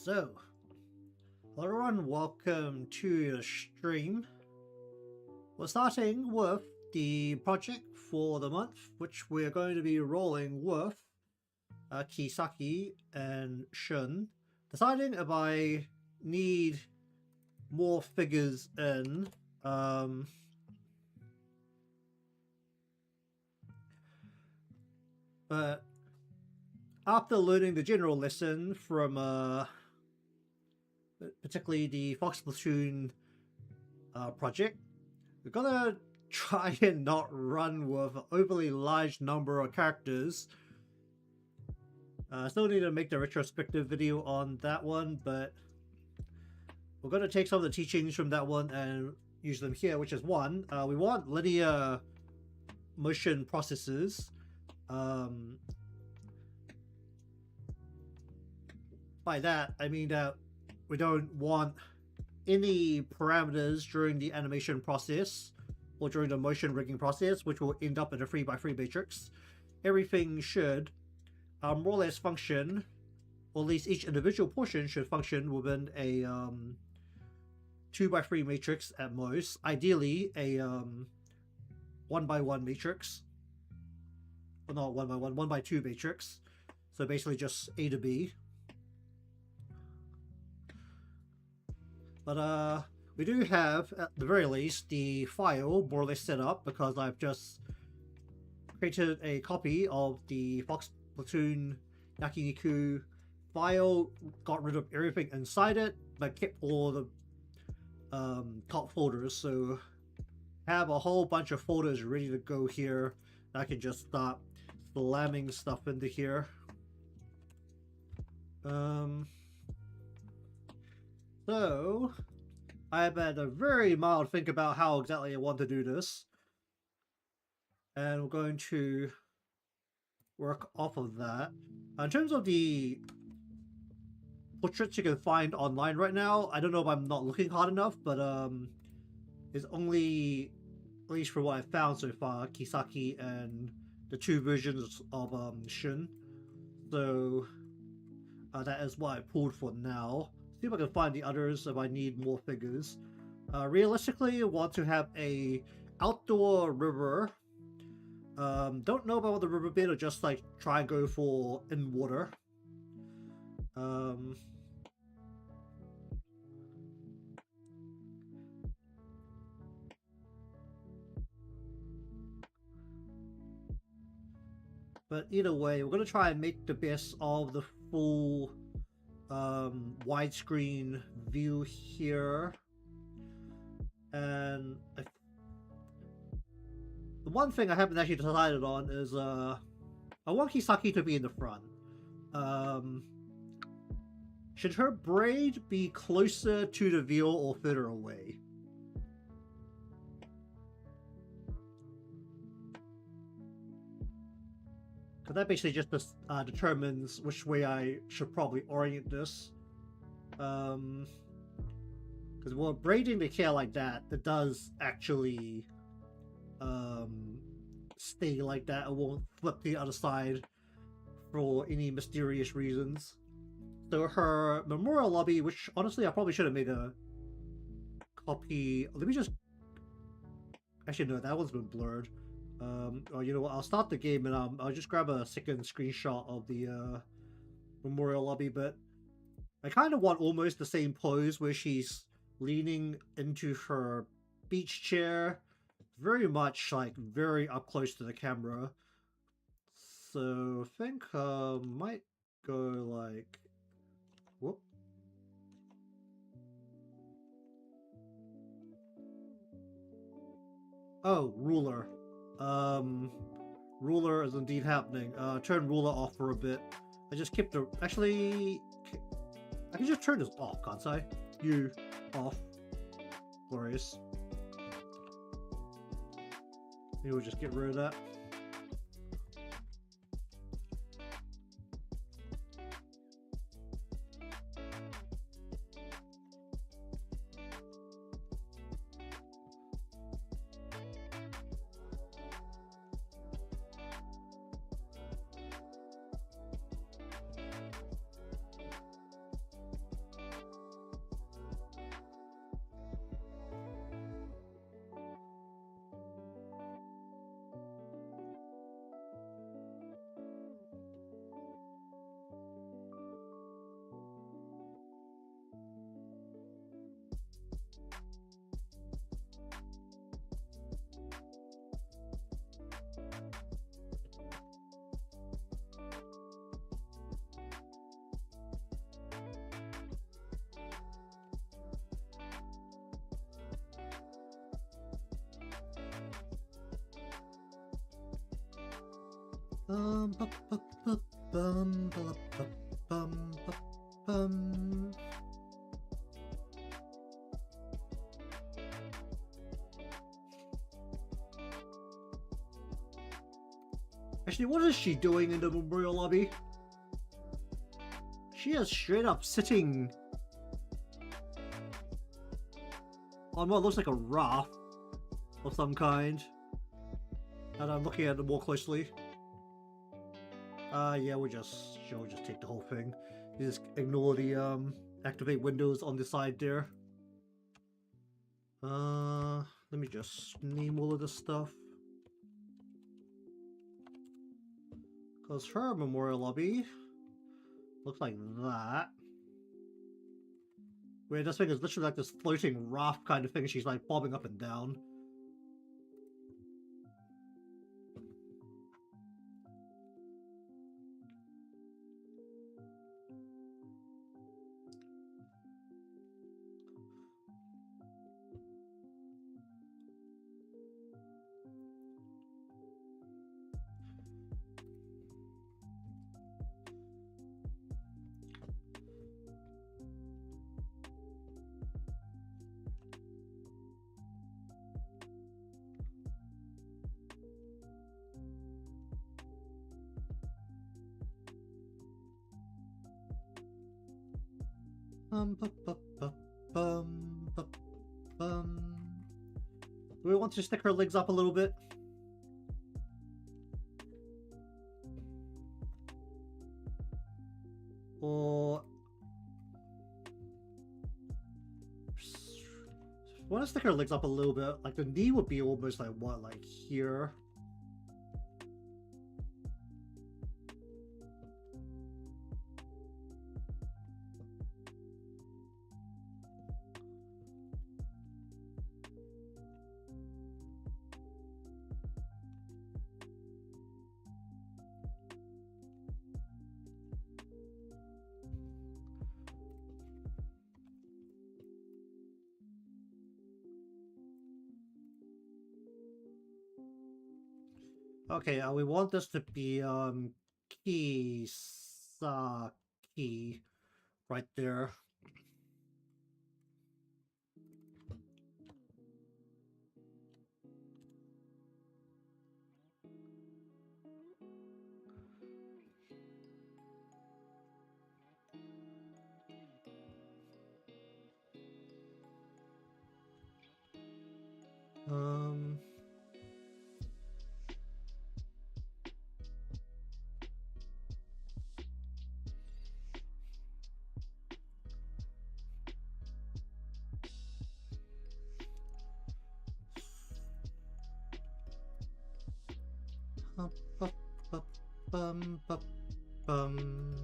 So, hello everyone, welcome to the stream. We're starting with the project for the month, which we're going to be rolling with Kisaki and Shun. Deciding if I need more figures in. But after learning the general lesson from particularly the Fox Platoon project, we're gonna try and not run with an overly large number of characters. Still need to make the retrospective video on that one, but we're gonna take some of the teachings from that one and use them here, which is one, we want linear motion processes. By that, I mean that we don't want any parameters during the animation process or during the motion rigging process, which will end up in a 3x3 matrix. Everything should more or less function, or at least each individual portion should function within a 2x3 matrix at most. Ideally, a 1x1 matrix. Well, not 1x1, 1x2 matrix. So basically just A to B. But we do have, at the very least, the file more or less set up because I've just created a copy of the Fox Platoon Yakiniku file, got rid of everything inside it, but kept all the top folders. So have a whole bunch of folders ready to go here. I can just start slamming stuff into here. So, I've had a very mild think about how exactly I want to do this. And we're going to work off of that. In terms of the portraits you can find online right now, I don't know if I'm not looking hard enough, but it's only, at least for what I've found so far, Kisaki and the two versions of Shun. So, that is what I pulled for now. See if I can find the others if I need more figures. Realistically, I want to have a outdoor river. Don't know about the river bit, or just like try and go for in water. But either way, we're gonna try and make the best of the full widescreen view here. And the one thing I haven't actually decided on is I want Kisaki to be in the front. Should her braid be closer to the viewer or further away? Because that basically just determines which way I should probably orient this. Because well, braiding the hair like that, it does actually stay like that. It won't flip the other side for any mysterious reasons. So her memorial lobby, which honestly I probably should have made a copy. Let me just... Actually no, that one's been blurred. Or you know what, I'll start the game and I'll just grab a second screenshot of the memorial lobby, but I kind of want almost the same pose where she's leaning into her beach chair, very much like very up close to the camera. So I think might go like, whoop. Oh, ruler. Ruler is indeed happening. Turn ruler off for a bit. I just kept the... Actually, I can just turn this off, can't I? You off. Glorious. Maybe we'll just get rid of that. Bum, bum, bum, bum, bum, bum, bum. Actually, what is she doing in the memorial lobby? She is straight up sitting on what looks like a raft of some kind. And I'm looking at it more closely. Yeah, we'll just take the whole thing. You just ignore the activate windows on the side there. Let me just name all of this stuff. Cause her memorial lobby looks like that. Where this thing is literally like this floating raft kind of thing. She's like bobbing up and down. Do we want to stick her legs up a little bit? Or want to stick her legs up a little bit? Like the knee would be almost like what, like here? Okay, we want this to be Kisaki right there. Bum, bum, bum.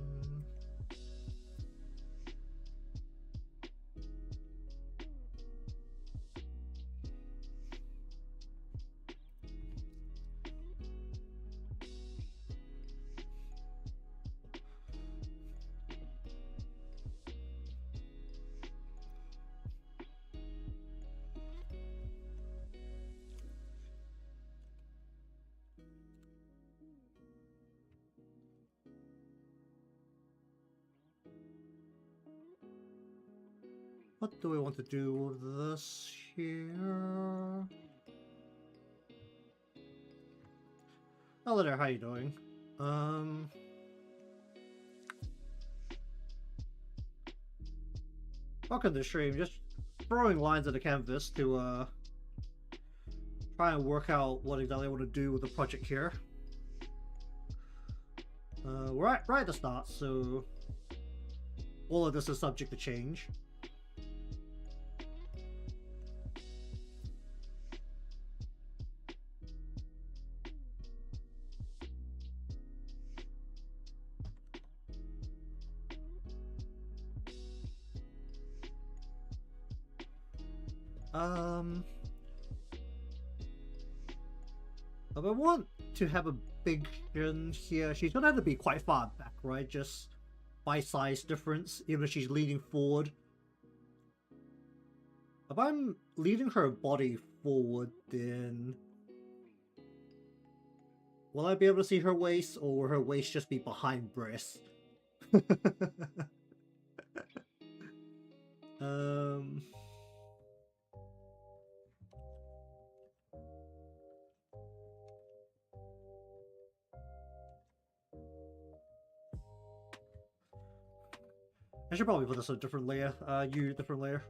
What do we want to do with this here? Hello there, how you doing? Welcome to the stream. Just throwing lines at the canvas to try and work out what exactly I want to do with the project here. We're right at the start, so all of this is subject to change. But I want to have a big Shun here. She's gonna have to be quite far back, right? Just by size difference, even if she's leaning forward. If I'm leading her body forward, then Will I be able to see her waist, or will her waist just be behind breasts? um... I should probably put this on a different layer. Different layer.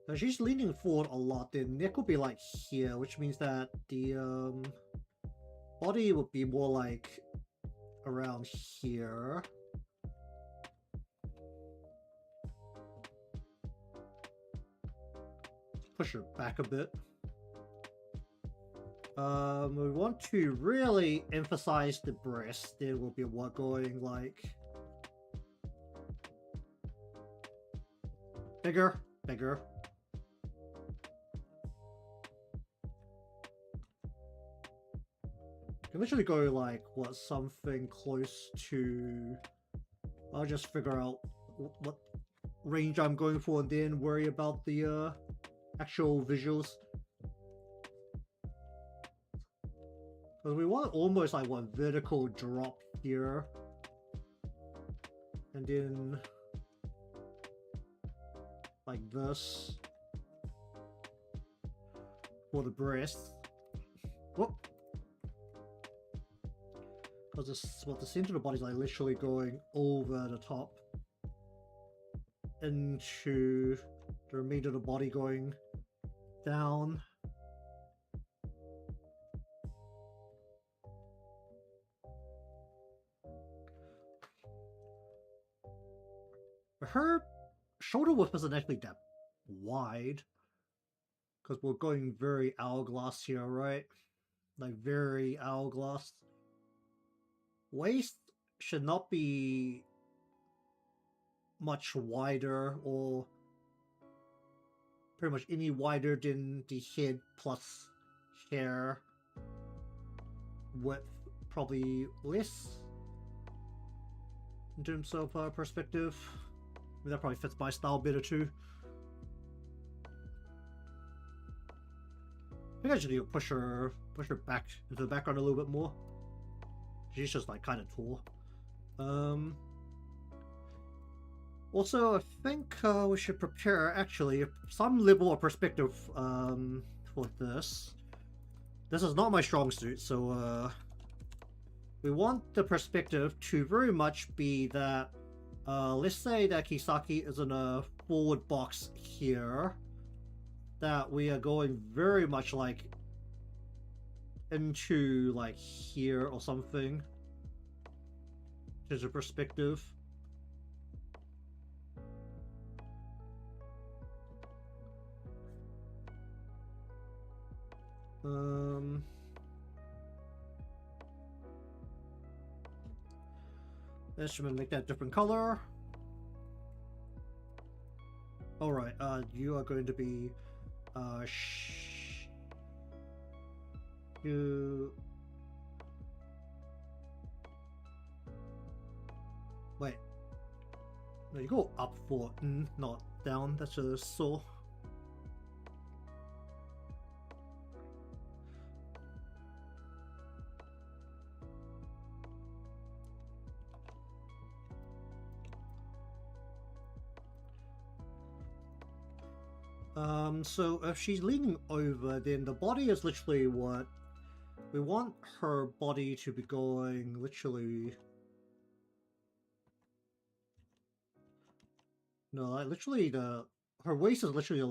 Now she's leaning forward a lot. The neck will be like here, which means that the body would be more like around here. Push her back a bit. We want to really emphasize the breast. There will be what going like bigger, bigger. Can literally go like what, something close to. I'll just figure out what range I'm going for and then worry about the actual visuals. Because we want almost like one vertical drop here. And then like this for the breast. Whoop. Because this, what the center of the body is like literally going over the top into the remainder of the body going down. Her shoulder width isn't actually that wide because we're going very hourglass here, right? Like very hourglass. Waist should not be much wider or pretty much any wider than the head plus hair width, probably less in terms of perspective. I mean, that probably fits my style better too. I think I should push her back into the background a little bit more. She's just like kind of tall. Also, I think we should prepare actually some level of perspective for this. This is not my strong suit, so we want the perspective to very much be that. Let's say that Kisaki is in a forward box here. That we are going very much like into like here or something. There's a perspective. Let's make that different color. Alright, you are going to be you wait. No, you go up for not down, that's a saw. So if she's leaning over, then the body is literally what we want her body to be going literally. No, like literally her waist is literally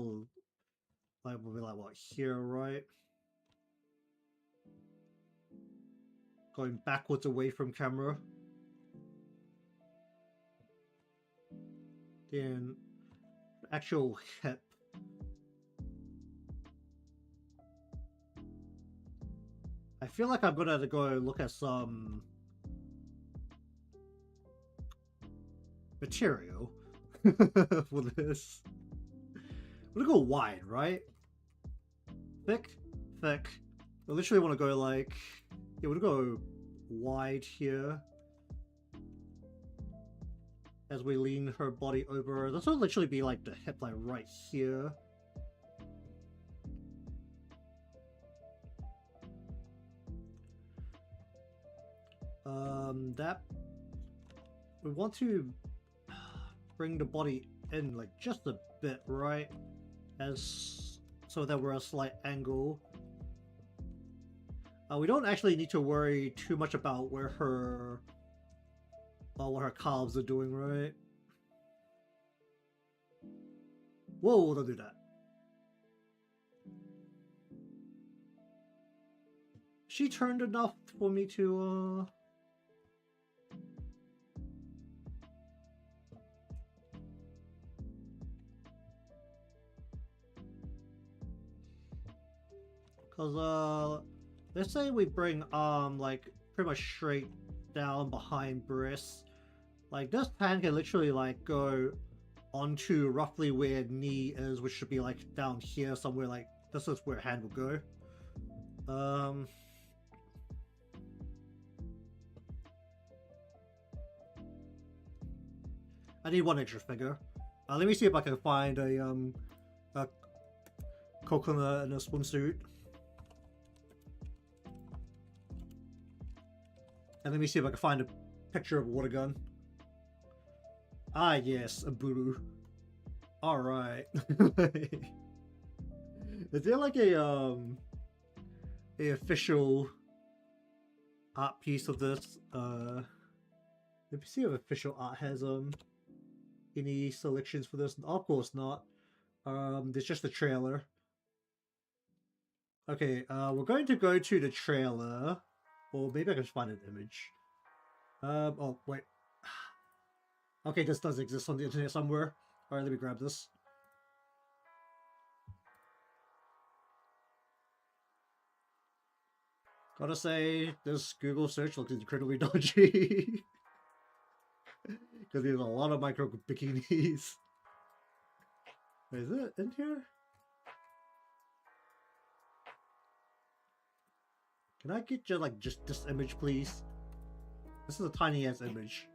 like will be like what here, right? Going backwards away from camera. Then actual hip. I feel like I'm gonna go look at some material for this. We're gonna go wide, right? Thick, thick. I literally want to go like, yeah, we're gonna go wide here. as we lean her body over. This will literally be like the hip, like right here. That we want to bring the body in like just a bit, right? As so that we're a slight angle. We don't actually need to worry too much about where her what her calves are doing, right? Whoa, don't do that. She turned enough for me to cause let's say we bring like pretty much straight down behind breasts. Like this hand can literally like go onto roughly where knee is, which should be like down here somewhere. Like this is where hand will go. I need one extra figure. Let me see if I can find a coconut in a swimsuit. And let me see if I can find a picture of a water gun. Ah, yes, a boo. Alright. Is there like a official art piece of this? Let me see if official art has any selections for this. Of course not. There's just a trailer. Okay, we're going to go to the trailer. Or maybe I can find an image. Oh, wait. Okay, this does exist on the internet somewhere. Alright, let me grab this. Gotta say, this Google search looks incredibly dodgy. Because there's a lot of micro bikinis. Wait, is it in here? Can I get just this image, please? This is a tiny ass image.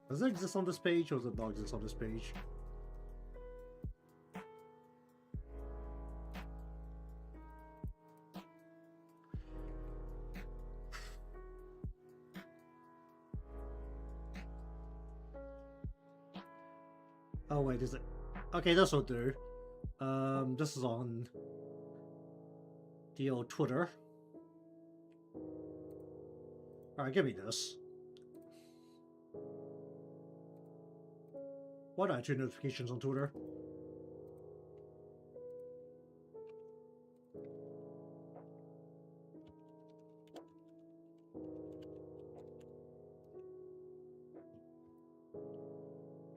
Does it exist on this page, or does it not exist on this page? Oh wait, is it? Okay, this will do. This is on the old Twitter. Alright, give me this. Why do I have 2 notifications on Twitter?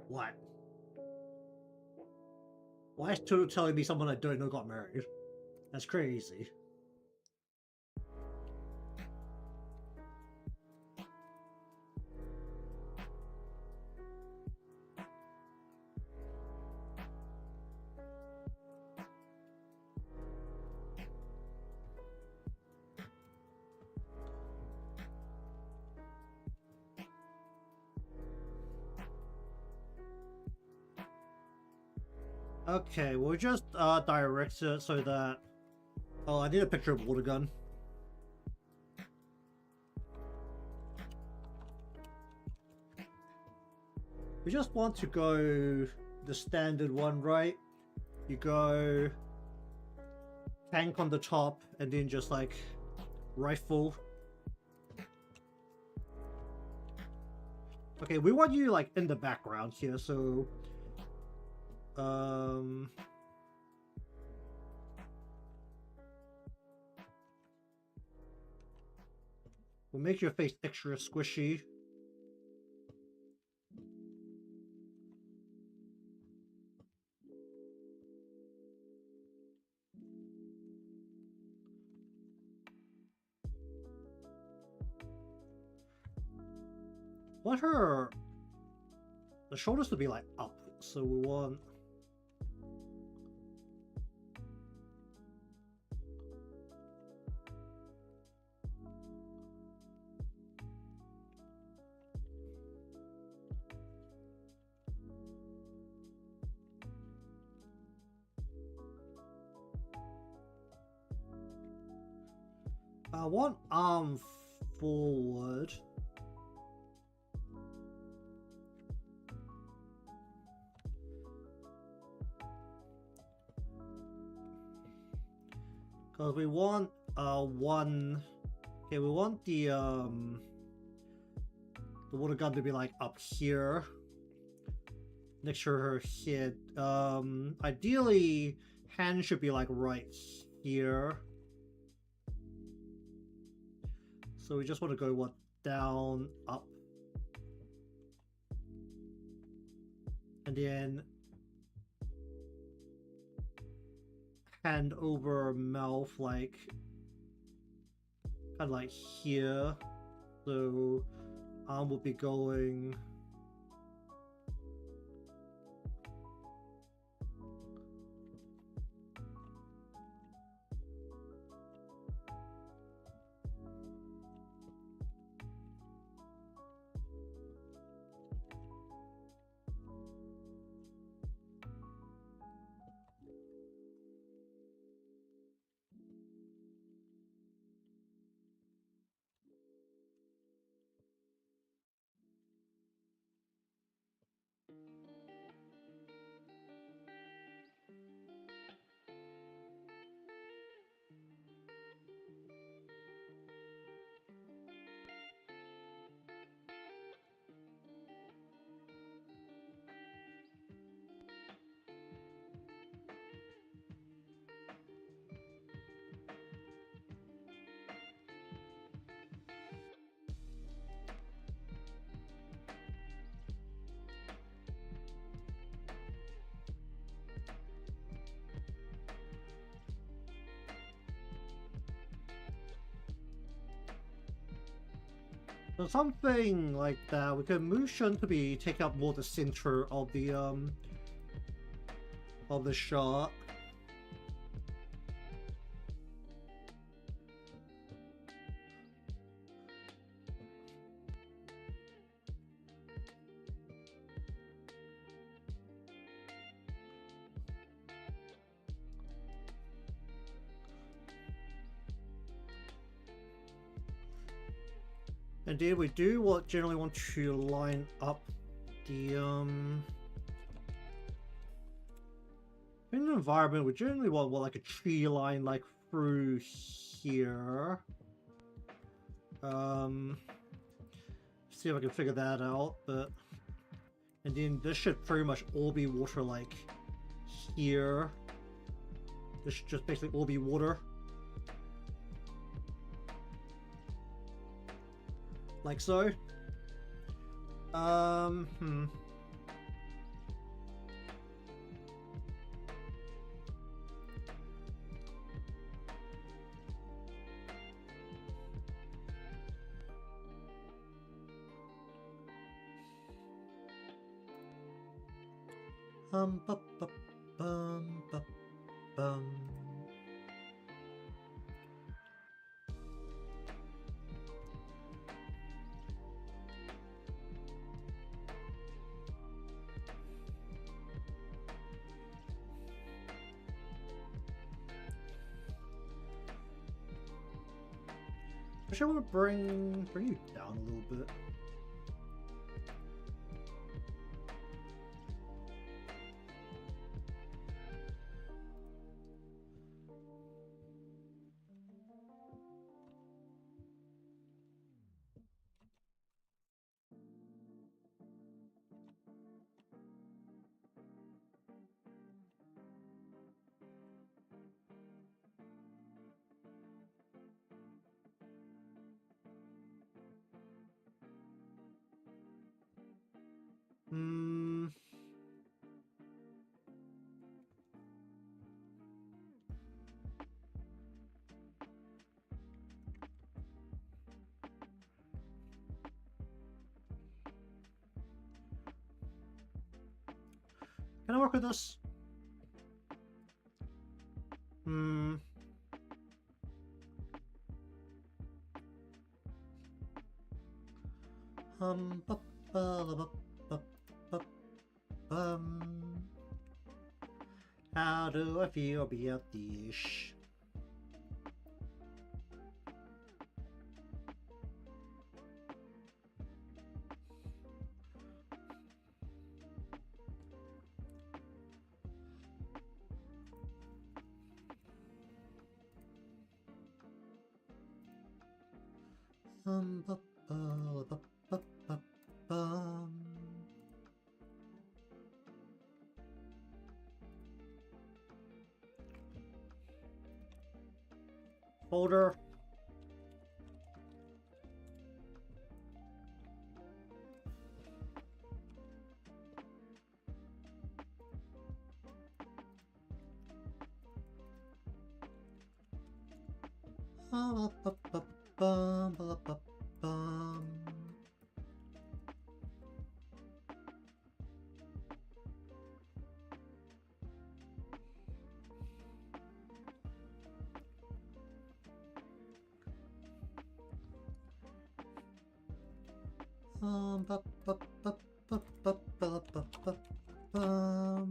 What? Why is Twitter telling me someone I don't know got married? That's crazy. Okay, we'll just direct it so that... Oh, I need a picture of a water gun. We just want to go the standard one, right? You go tank on the top and then just like rifle. Okay, we want you like in the background here, so we'll make your face extra squishy. Want the shoulders to be like up, so we want One arm forward. Because we want one. Okay, we want the water gun to be like up here, next to her head. Ideally, hand should be like right here. So we just want to go what, down, up, and then hand over mouth, like kind of like here. So arm will be going so something like that. We can move Shun to be take up more the center of the shot. And then we do generally want to line up the in the environment. We generally want like a tree line like through here. See if I can figure that out. But and then this should pretty much all be water like here. This should just basically all be water. Like so. Bum, bum, bum, bum, bum. I want to bring you down a little bit. Can I work with this? How do I feel about this? Ba, ba, ba, ba, ba, bum. Folder. Ba, ba, ba, bum, ba, ba, bum. Ba, ba, ba, ba, ba, ba, ba, ba, bum.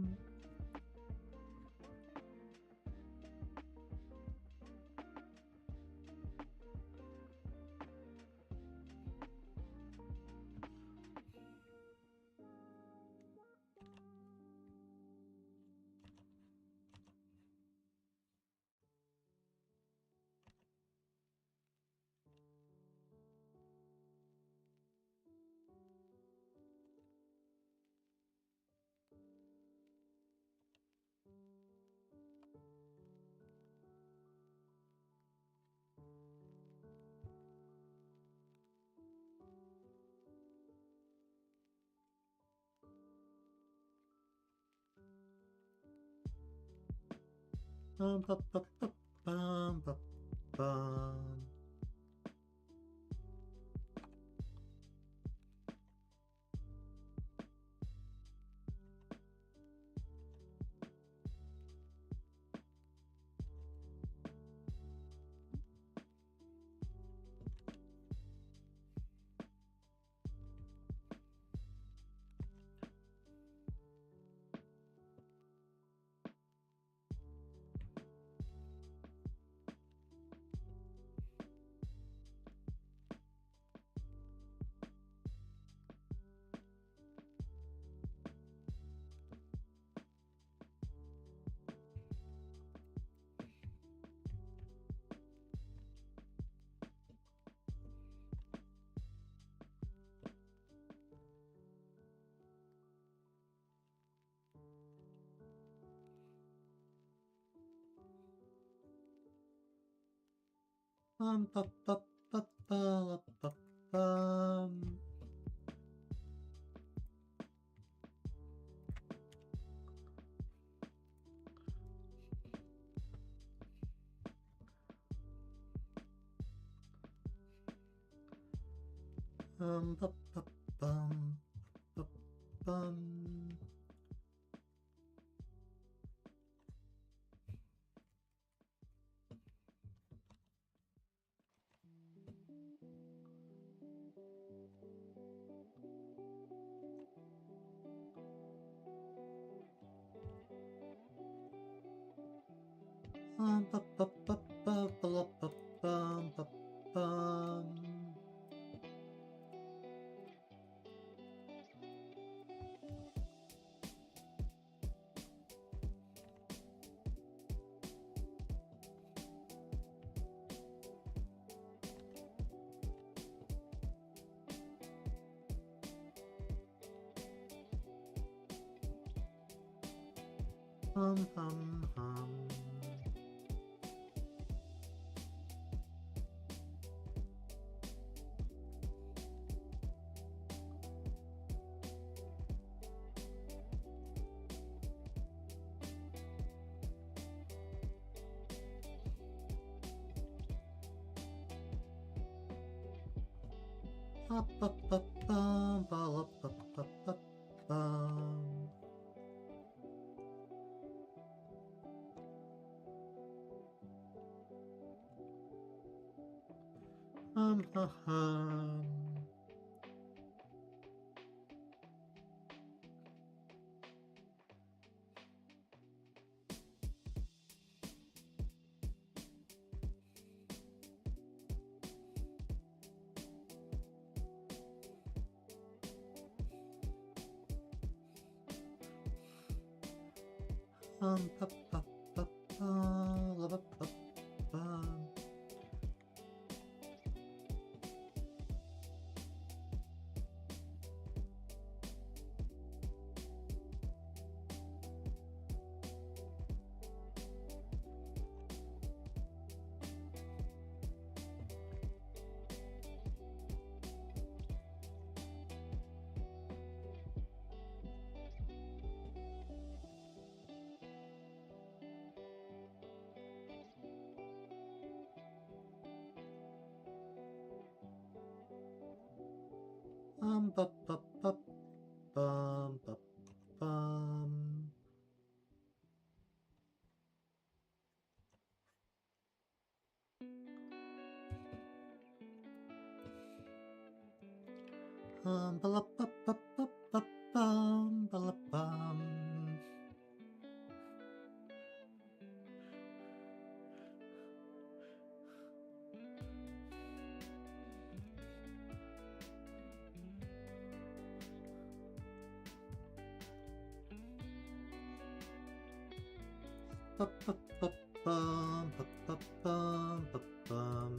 Ba, ba, ba, bum, ba, bum. Ba, ba, ba, ba, ba, bum. Ba, ba, bum, ba, bum. Ba, ba, ba, ba, ba, ba, bum, ba, bum. Hum, hum, hum. Ba, ba, ba, bum, ba, la, ba, ba, ba, bum. Hum, hum, hum. Ba, ba, ba, ba, la, ba, ba, bum. Bum, bum, bum, bum, bum, bum. Ba-la-ba-ba-ba-ba-bum, ba-la-bum. Ba-ba-ba-bum, ba-ba-bum, ba-bum.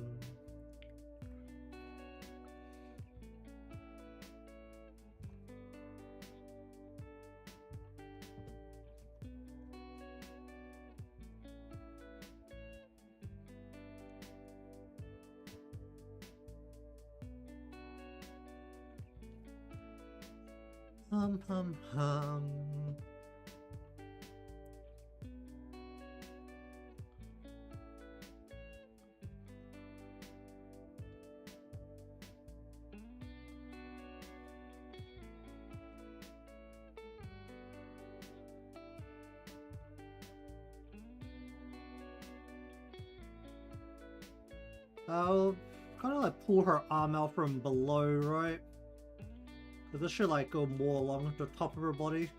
Hum, hum, hum. I'll kind of like pull her arm out from below, right? Because this should like go more along the top of her body.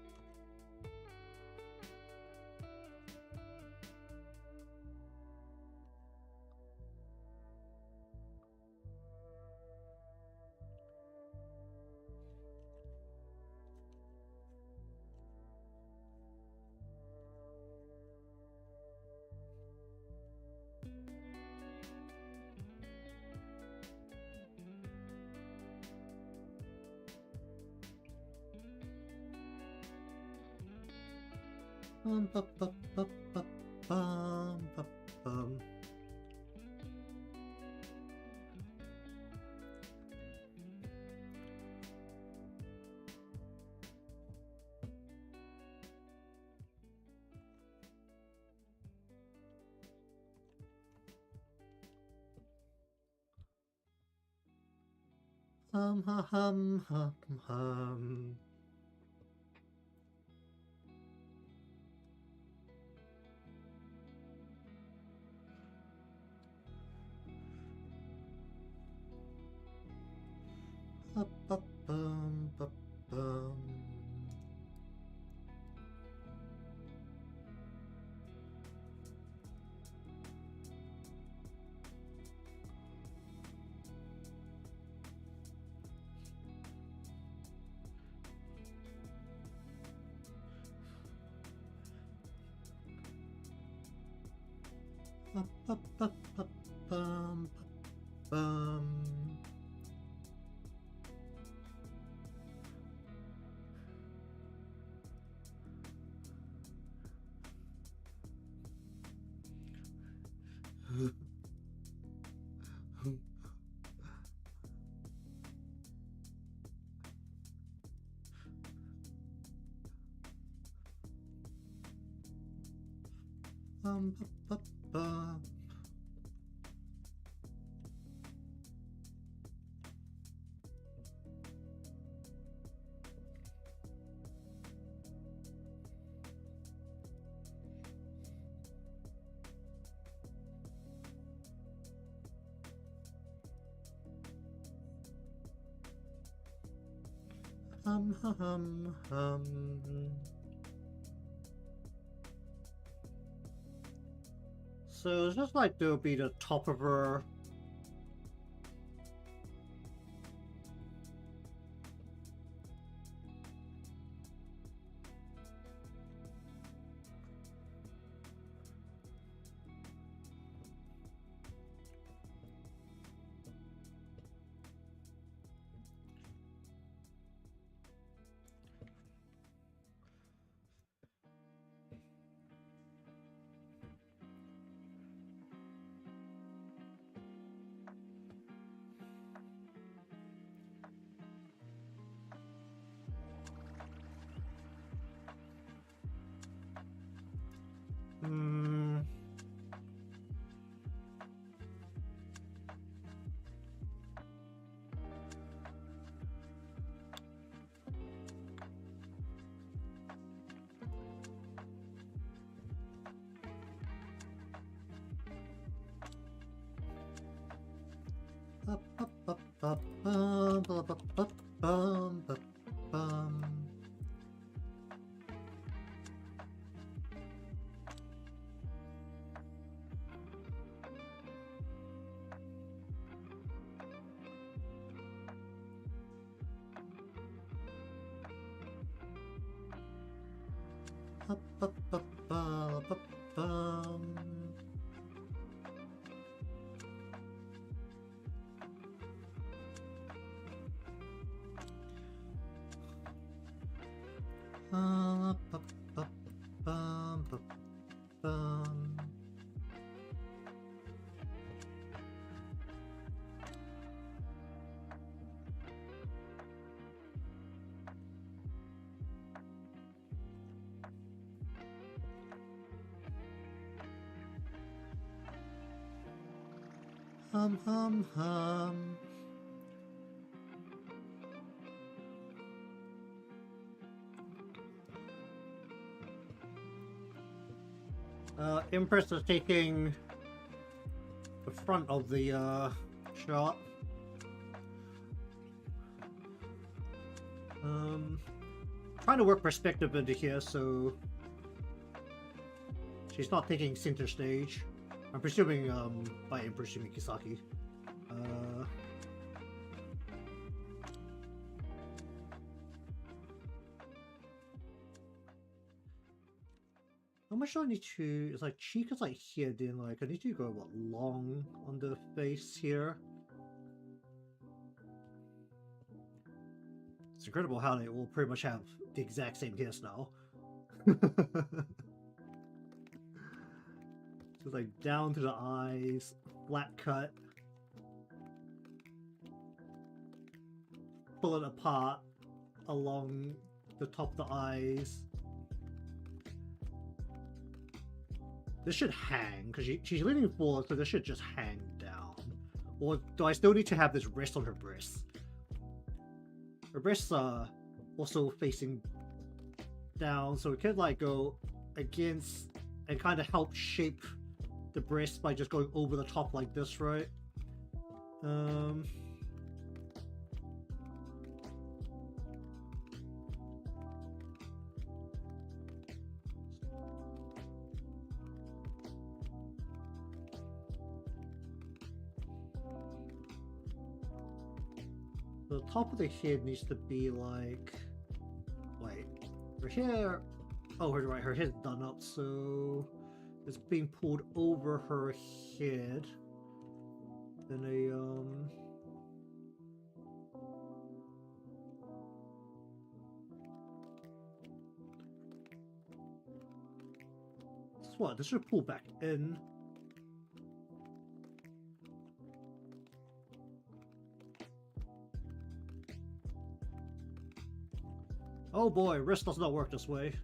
Bum, bum, bum, bum, bum, bum, bum, bum. Hum, hum, hum, hum. Bum, bum, bum. Bum, bum, bum, bum, bum, bum. Bum, bum, bum. Hum, hum, hum. So it's just like there'll be the top of her. Empress is taking the front of the shot. Trying to work perspective into here so she's not taking center stage. I'm presuming by Empress you mean Kisaki. How much do I need to... It's like cheek is like here, then like I need to go what, long on the face here. It's incredible how they will pretty much have the exact same hairstyle. So it's like down to the eyes, flat cut, pull it apart along the top of the eyes. This should hang, because she's leaning forward, so this should just hang down. Or do I still need to have this rest on her breasts? Her breasts are also facing down, so it could like go against and kind of help shape the breast by just going over the top like this, right? The top of the head needs to be like... Wait, her hair... Oh, right, her head's done up, so... It's being pulled over her head. Then This is what? This should pull back in. Oh boy, wrist does not work this way.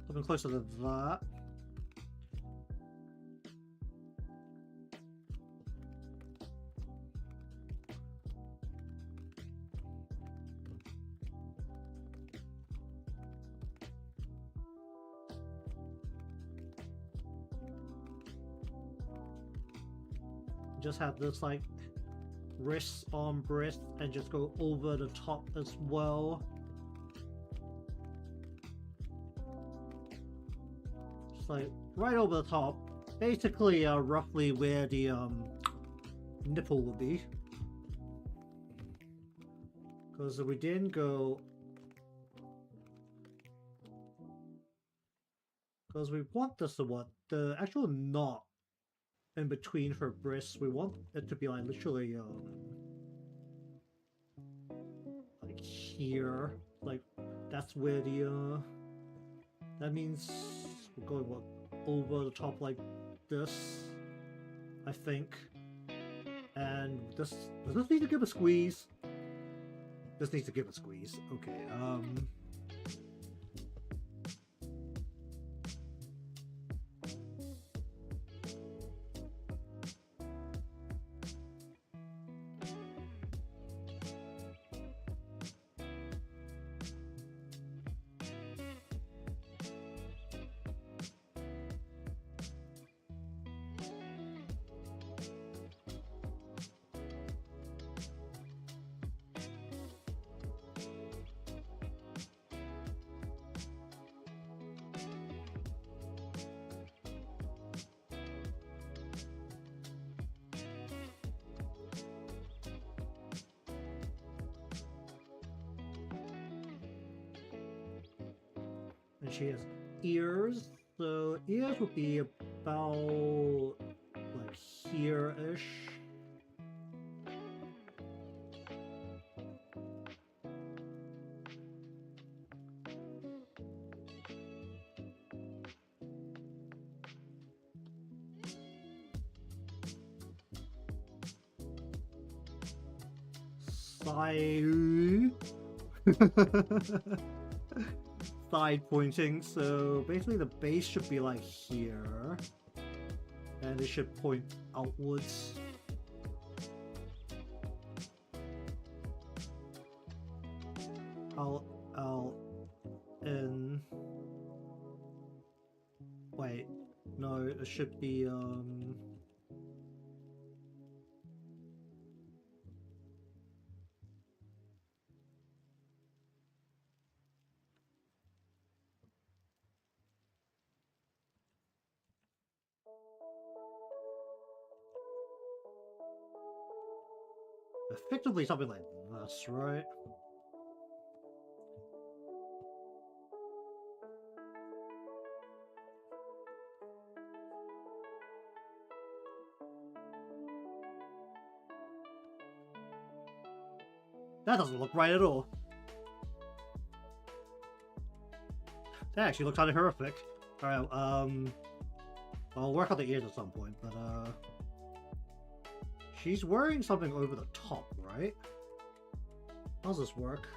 Looking closer to that. Just have this like wrist on breast and just go over the top as well. Just like right over the top, basically roughly where the nipple will be. Because we didn't go... Because we want this to what? The actual knot in between her breasts, we want it to be like literally like here, like that's where the that means we're going what, over the top like this, I think. And this, does this need to give a squeeze? This needs to give a squeeze. Okay, And she has ears, so ears would be about like here-ish. Side pointing, so basically the base should be like here, and it should point outwards. Out, in. Wait, no, it should be effectively something like this, right? That doesn't look right at all. That actually looks kind of horrific. Alright, I'll work on the ears at some point, but she's wearing something over the top, right? How does this work?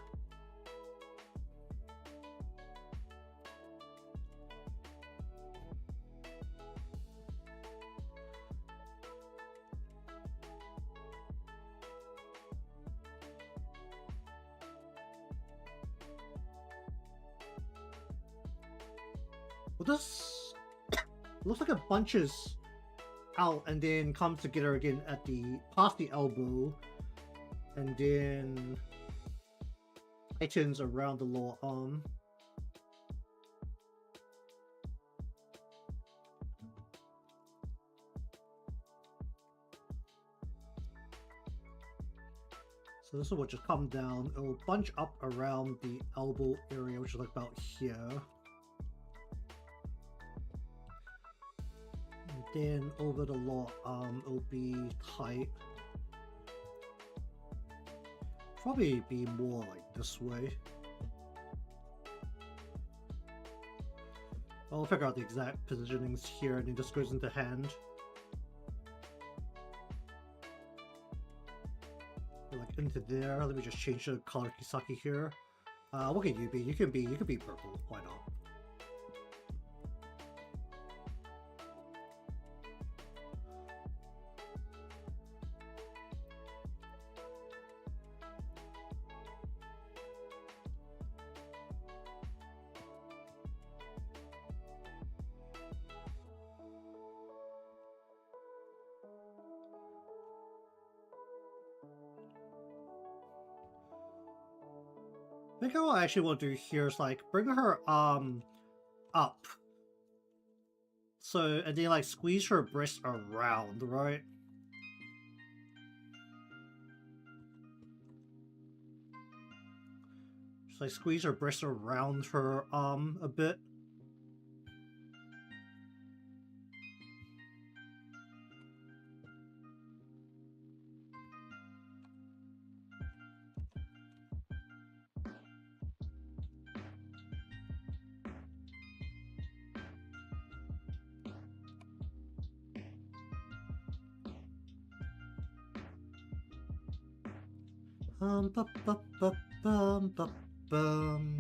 Well, this looks like it bunches out and then comes together again at the past the elbow, and then tightens around the lower arm. So this will just come down. It will bunch up around the elbow area, which is like about here. Then over the lower arm, it'll be tight. Probably be more like this way. I'll figure out the exact positionings here, and it just goes into hand. Like into there. Let me just change the color Kisaki here. What can you be? You can be purple. Why not? I think what I actually want to do here is like bring her up. So, and then like squeeze her breast around, right? Just like squeeze her breast around her a bit. Bum, bum, bum, bum, bum, bum.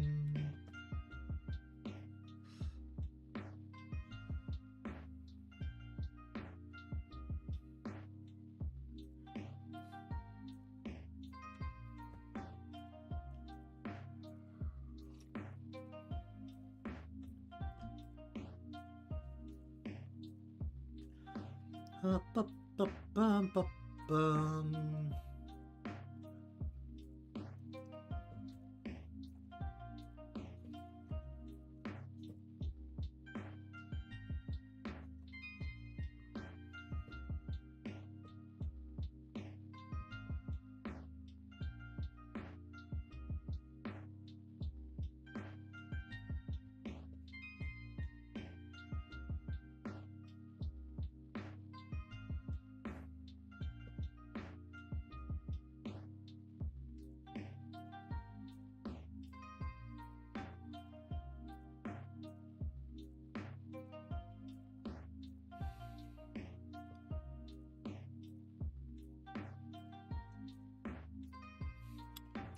Bum, bum, bum, bum, bum.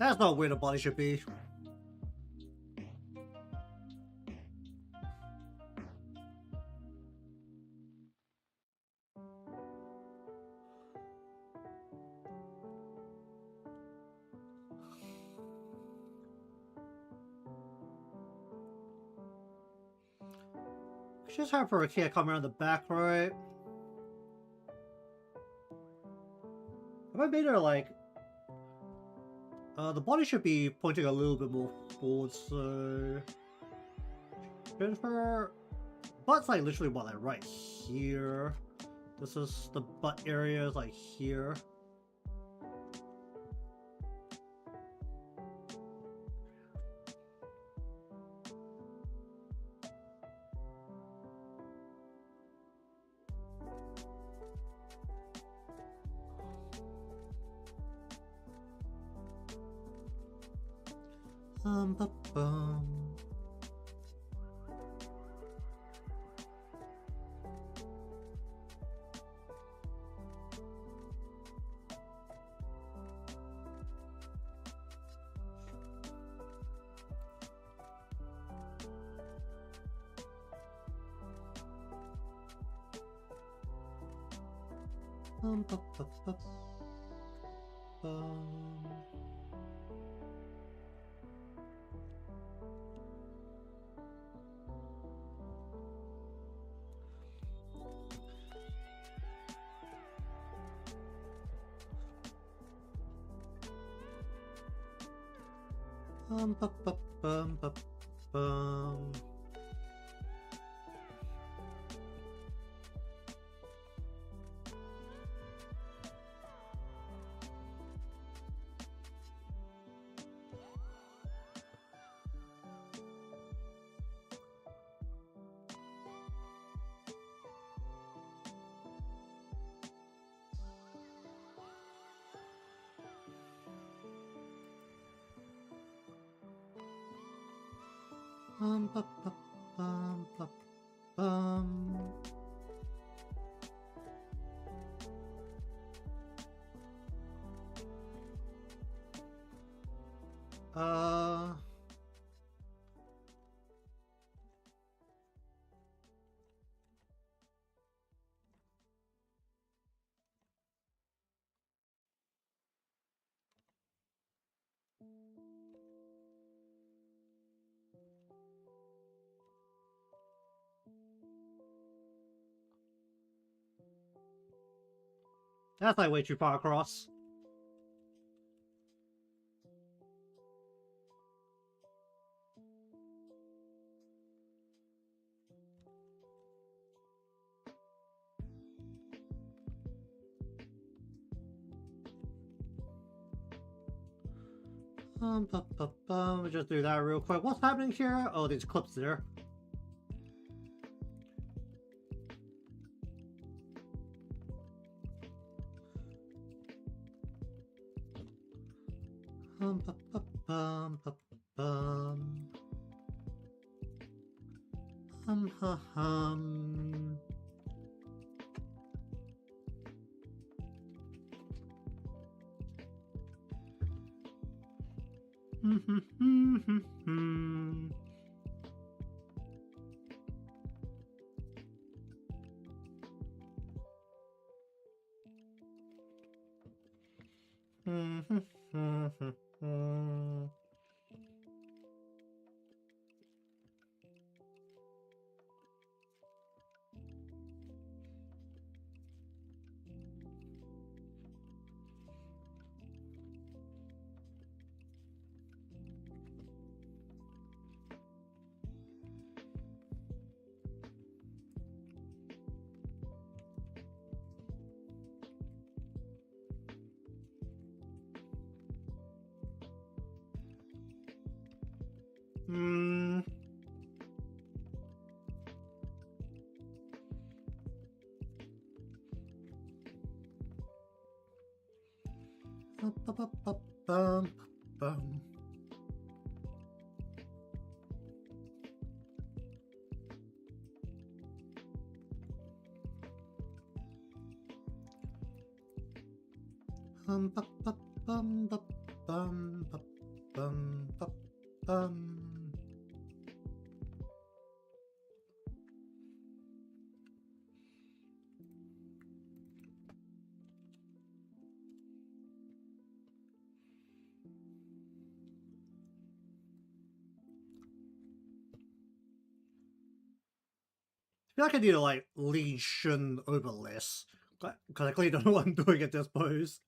That's not where the body should be. Just have for a kid come around the back, right? If I made her like, the body should be pointing a little bit more forward, so her butt's like literally what, like right here. This is the butt area, is like here. Ba-bum. Ba-ba-ba-ba. Ba-ba-bum-ba-bum. Ba-ba-bum-ba-bum. That's like way too far across. We'll just do that real quick. What's happening here? Oh, there's clips there. Hum. I feel like I need to like lean Shun over less, because I clearly don't know what I'm doing at this pose.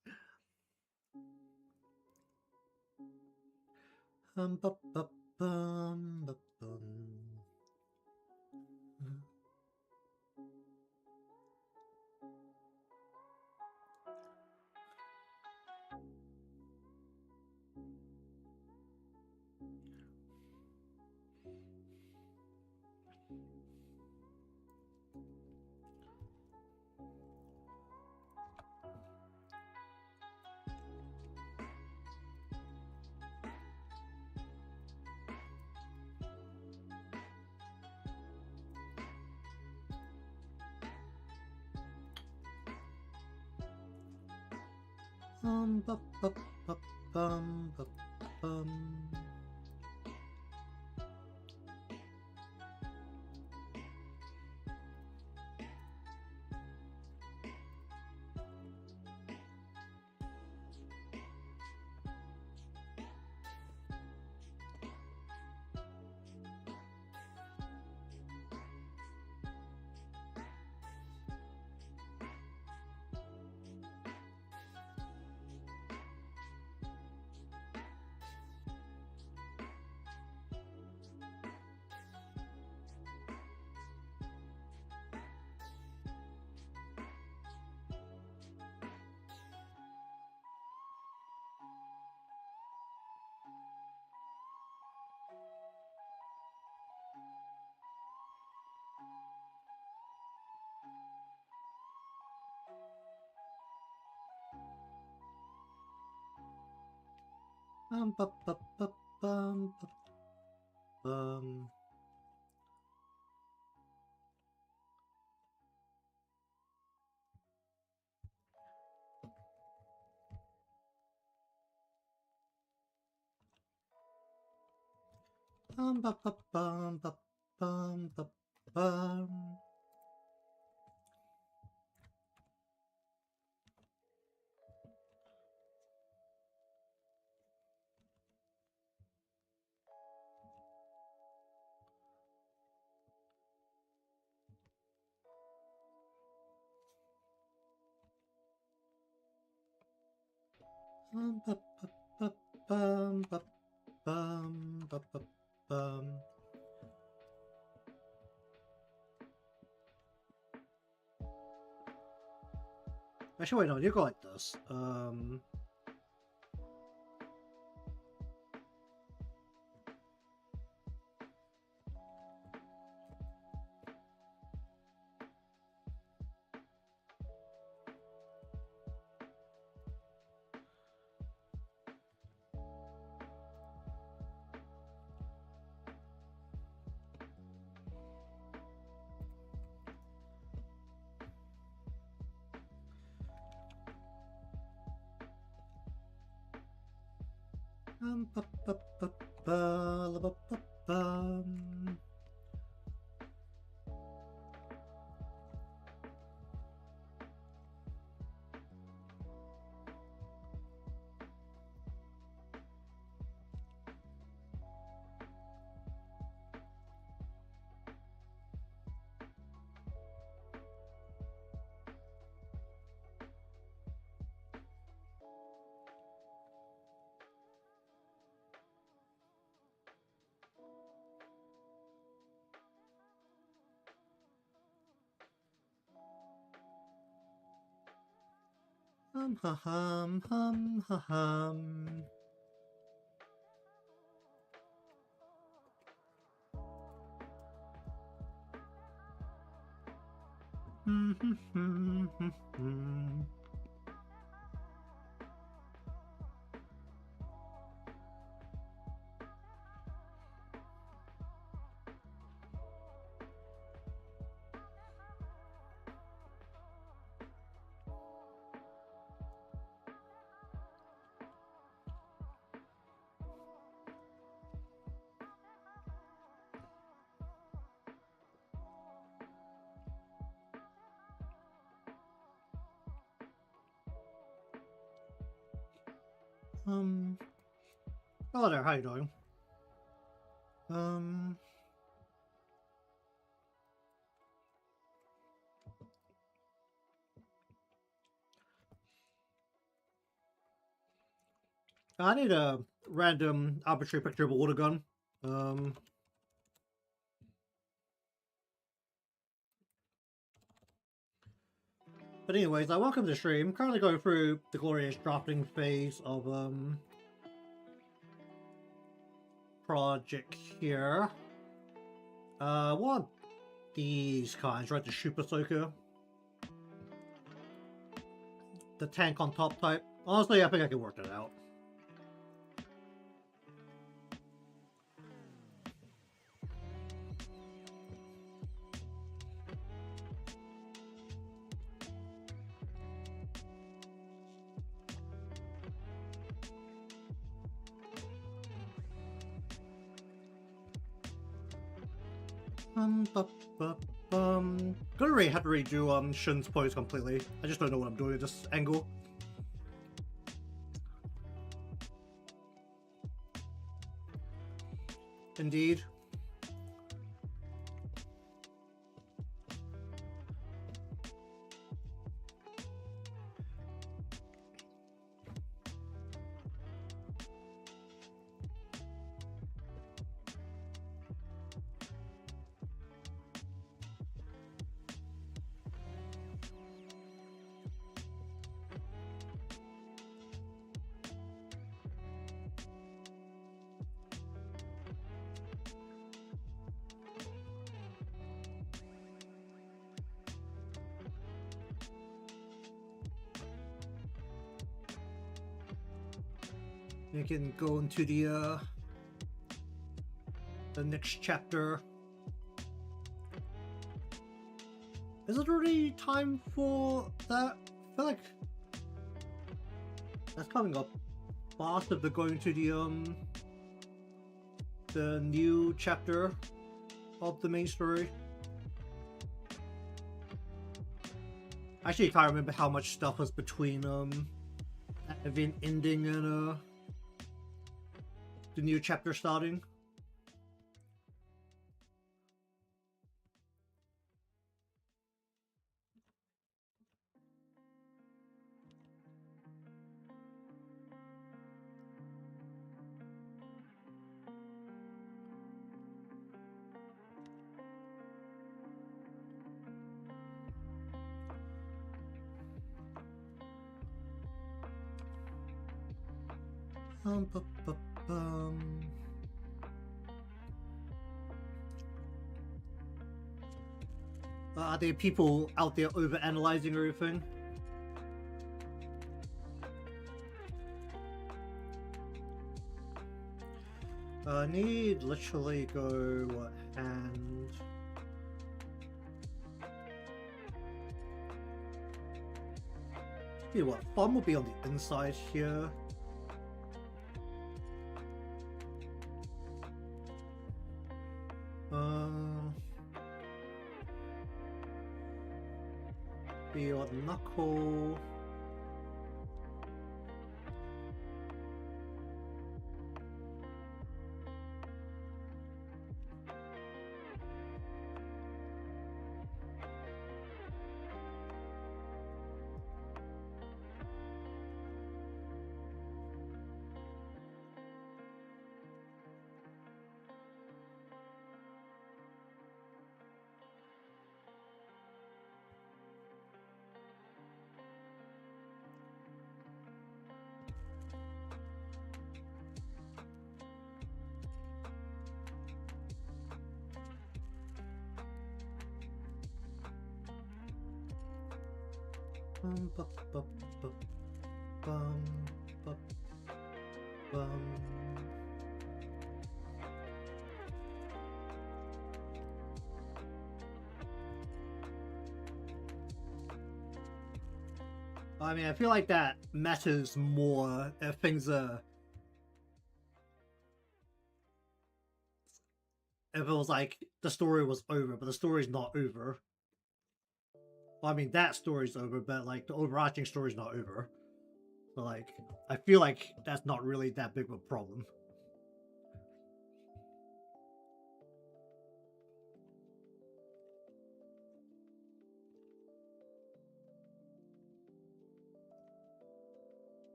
Actually, wait, no, you go like this. Hum ha hum ha hum. Hello there, how you doing? I need a random arbitrary picture of a water gun. But anyways, welcome to the stream. Currently going through the glorious drafting phase of project here. Want these kinds, right? The Super Soaker. The tank on top type. Honestly, I think I can work that out. Gonna really have to redo Shun's pose completely. I just don't know what I'm doing at this angle. Indeed. You can go into the next chapter. Is it already time for that? I feel like that's coming up fast if they're going to the new chapter of the main story. Actually, I can't remember how much stuff was between event ending and the new chapter starting. Are there people out there over-analyzing everything? I need literally go, what, hand... See what, fun will be on the inside here. Be on knuckle. I mean, I feel like that matters more if things are... If it was like, the story was over, but the story's not over. Well, I mean, that story's over, but like, the overarching story's not over. So, like, I feel like that's not really that big of a problem.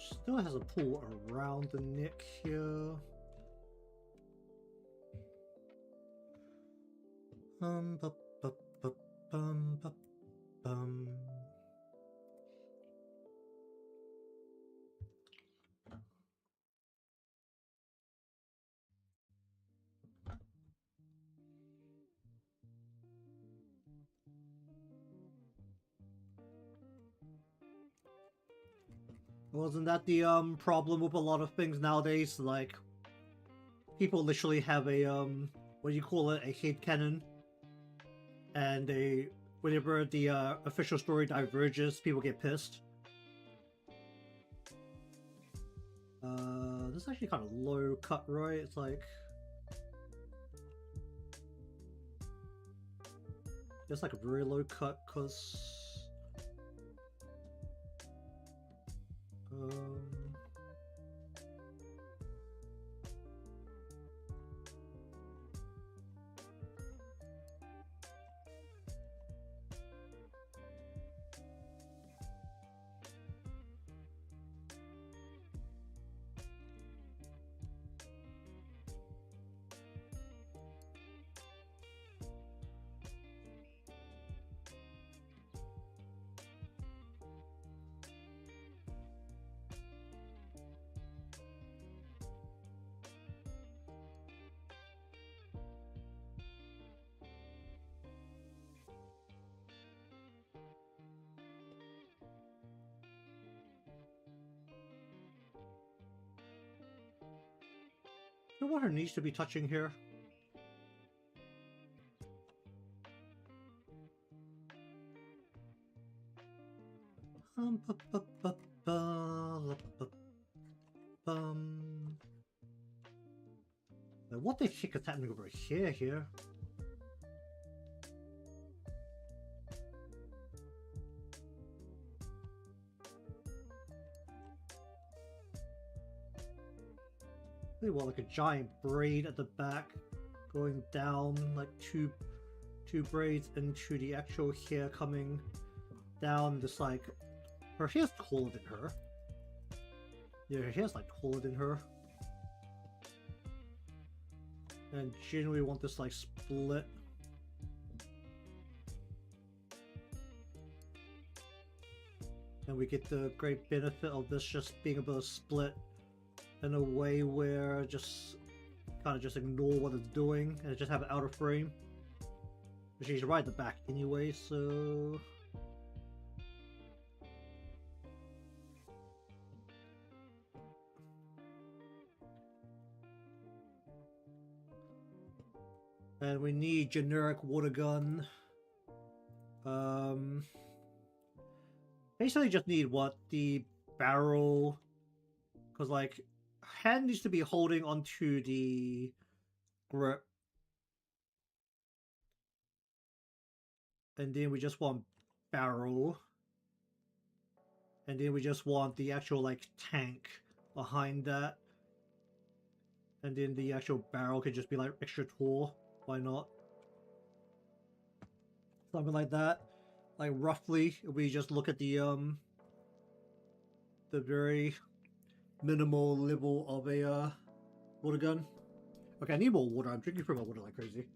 Still has a pull around the neck here. Wasn't that the problem with a lot of things nowadays? Like, people literally have a what do you call it? A head cannon, and whenever the official story diverges, people get pissed. This is actually kind of low cut, right? It's like it's like a very low cut, cause I wonder what her needs to be touching here. What the heck is happening over here? They want like a giant braid at the back, going down like two braids into the actual hair coming down. Just like her hair's taller than her. Yeah, her hair's like taller than her. And generally want this like split. And we get the great benefit of this just being able to split in a way where just kind of just ignore what it's doing and just have it out of frame. But she's right at the back anyway, so we need generic water gun. Basically just need the barrel, because like hand needs to be holding onto the grip, and then we just want barrel, and then we just want the actual like tank behind that, and then the actual barrel could just be like extra tall. Why not? Something like that. Like roughly, if we just look at the very minimal level of a water gun. Okay, I need more water. I'm drinking from my water like crazy.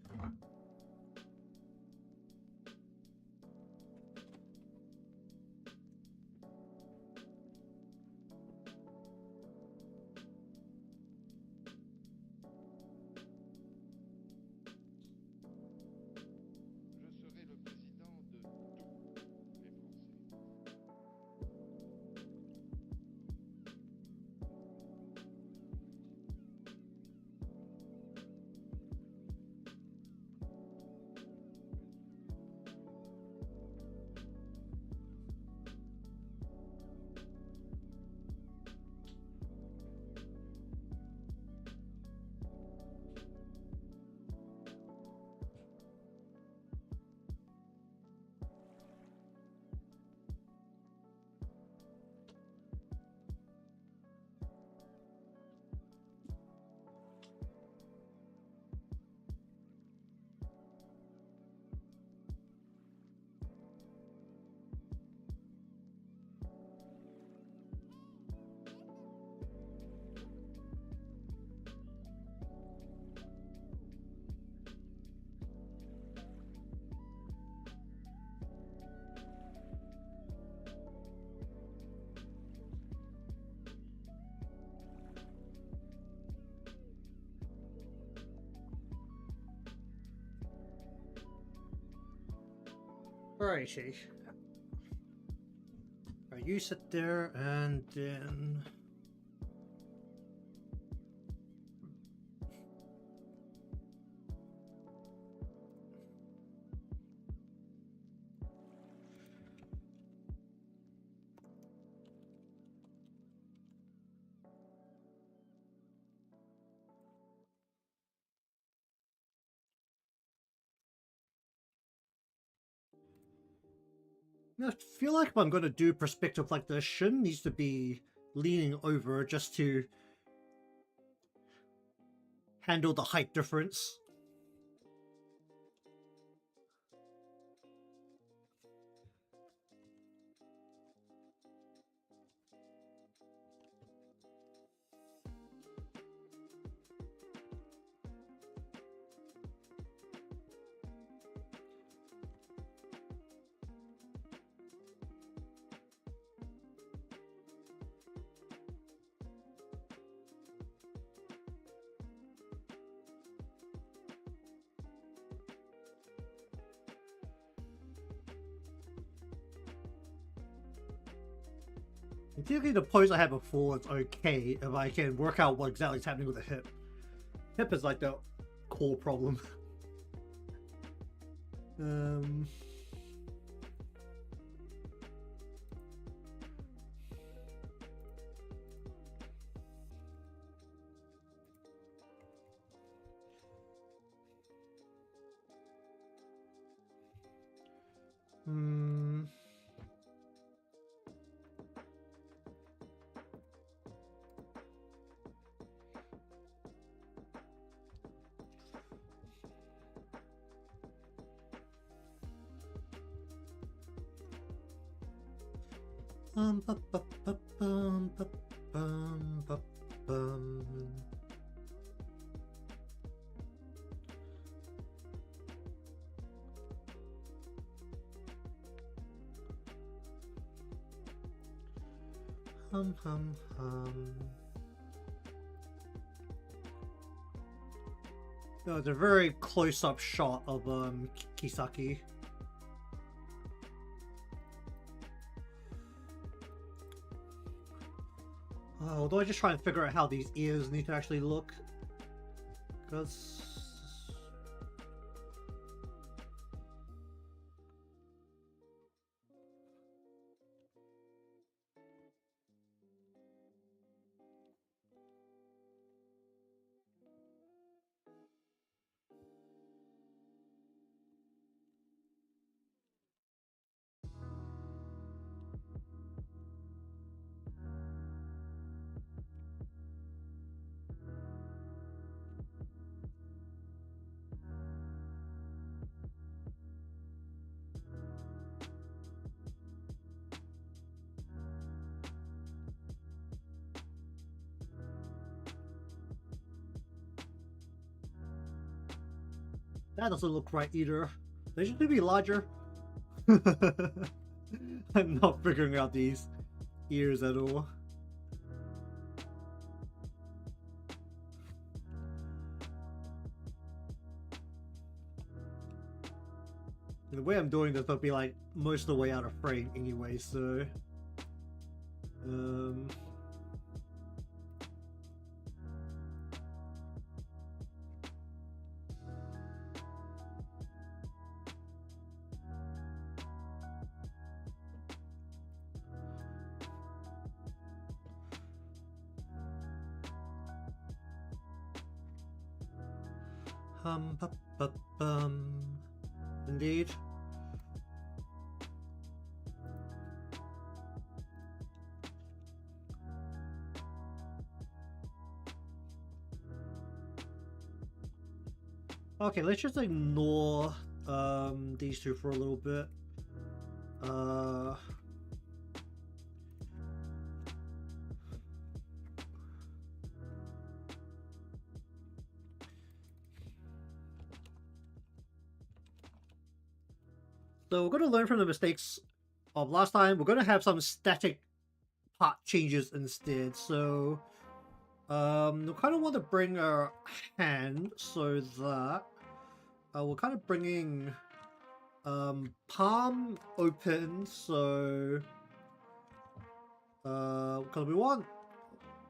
Alrighty. Alright, you sit there and then... I feel like if I'm going to do perspective like this, Shun needs to be leaning over just to handle the height difference. Typically, the pose I had before is okay if I can work out what exactly is happening with the hip. Hip is like the core problem. No, it's a very close-up shot of Kisaki. Although I just try and figure out how these ears need to actually look, because That doesn't look right either. They should be larger. I'm not figuring out these ears at all. The way I'm doing this will be like most of the way out of frame anyway, so indeed. Okay, let's just ignore these two for a little bit. So we're going to learn from the mistakes of last time. We're going to have some static part changes instead. So we kind of want to bring our hand so that we're kind of bringing palm open. So because we want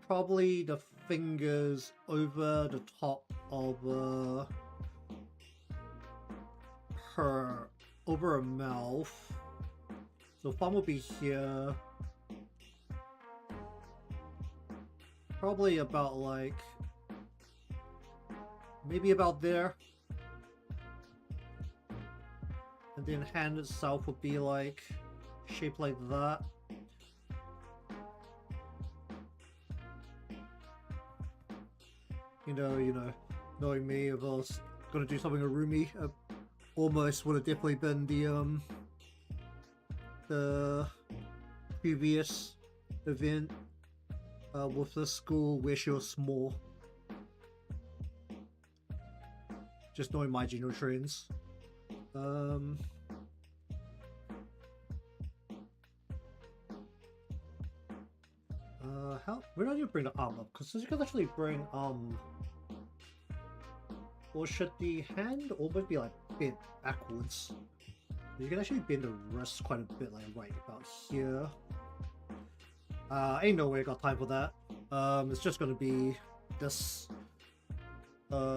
probably the fingers over the top of her mouth. So thumb will be here. Probably about like maybe about there. And then hand itself would be like shaped like that. You know, knowing me, if I was gonna do something Arumi, almost would have definitely been the previous event with the school where she was small. Just knowing my general trends. Where do you bring the arm up? Because you can actually bring or should the hand almost be like bent backwards? You can actually bend the wrist quite a bit, like right about here. Ain't no way I got time for that. It's just gonna be this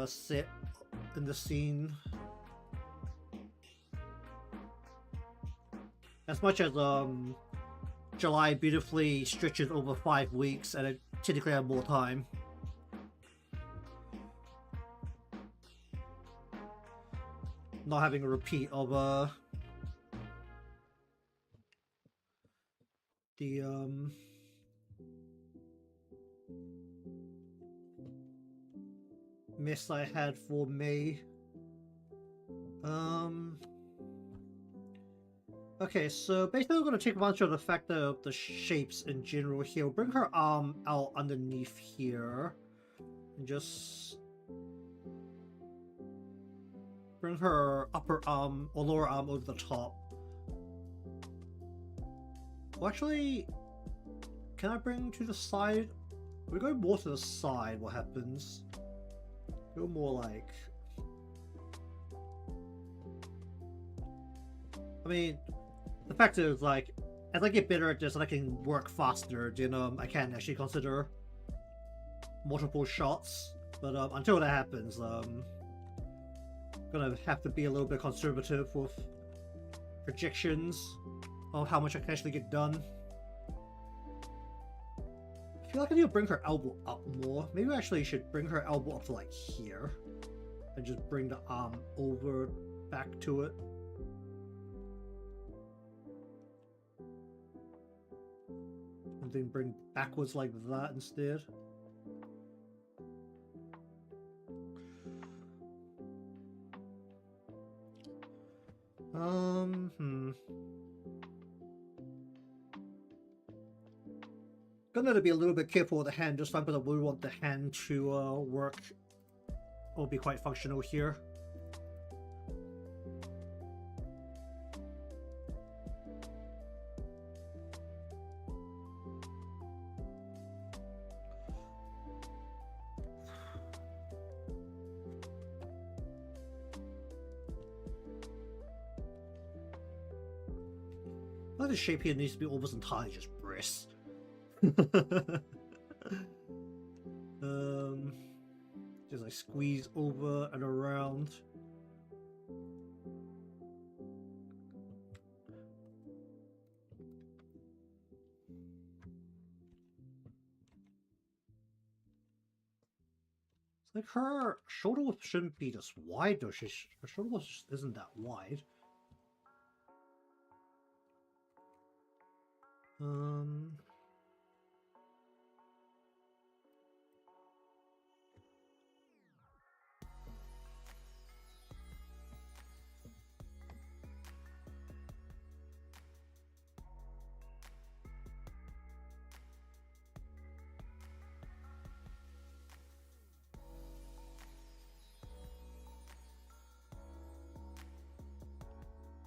set in the scene. As much as July beautifully stretches over 5 weeks, and I technically have more time. Not having a repeat of the mess I had for May. Okay, so basically we're going to take advantage of the fact of the shapes in general here. We'll bring her arm out underneath here. And just bring her upper arm or lower arm over the top. Well, actually, can I bring to the side? If we go more to the side, what happens? Go more like... I mean, the fact is, like, as I get better at this and I can work faster, then I can actually consider multiple shots. But until that happens, gonna have to be a little bit conservative with projections of how much I can actually get done. I feel like I need to bring her elbow up more. Maybe I actually should bring her elbow up to like here and just bring the arm over back to it. And then bring backwards like that instead. Gonna be a little bit careful with the hand this time because I really want the hand to work or be quite functional here. like the shape here needs to be almost entirely just breasts. Just like squeeze over and around. It's like her shoulder width shouldn't be this wide though. Her shoulder width just isn't that wide.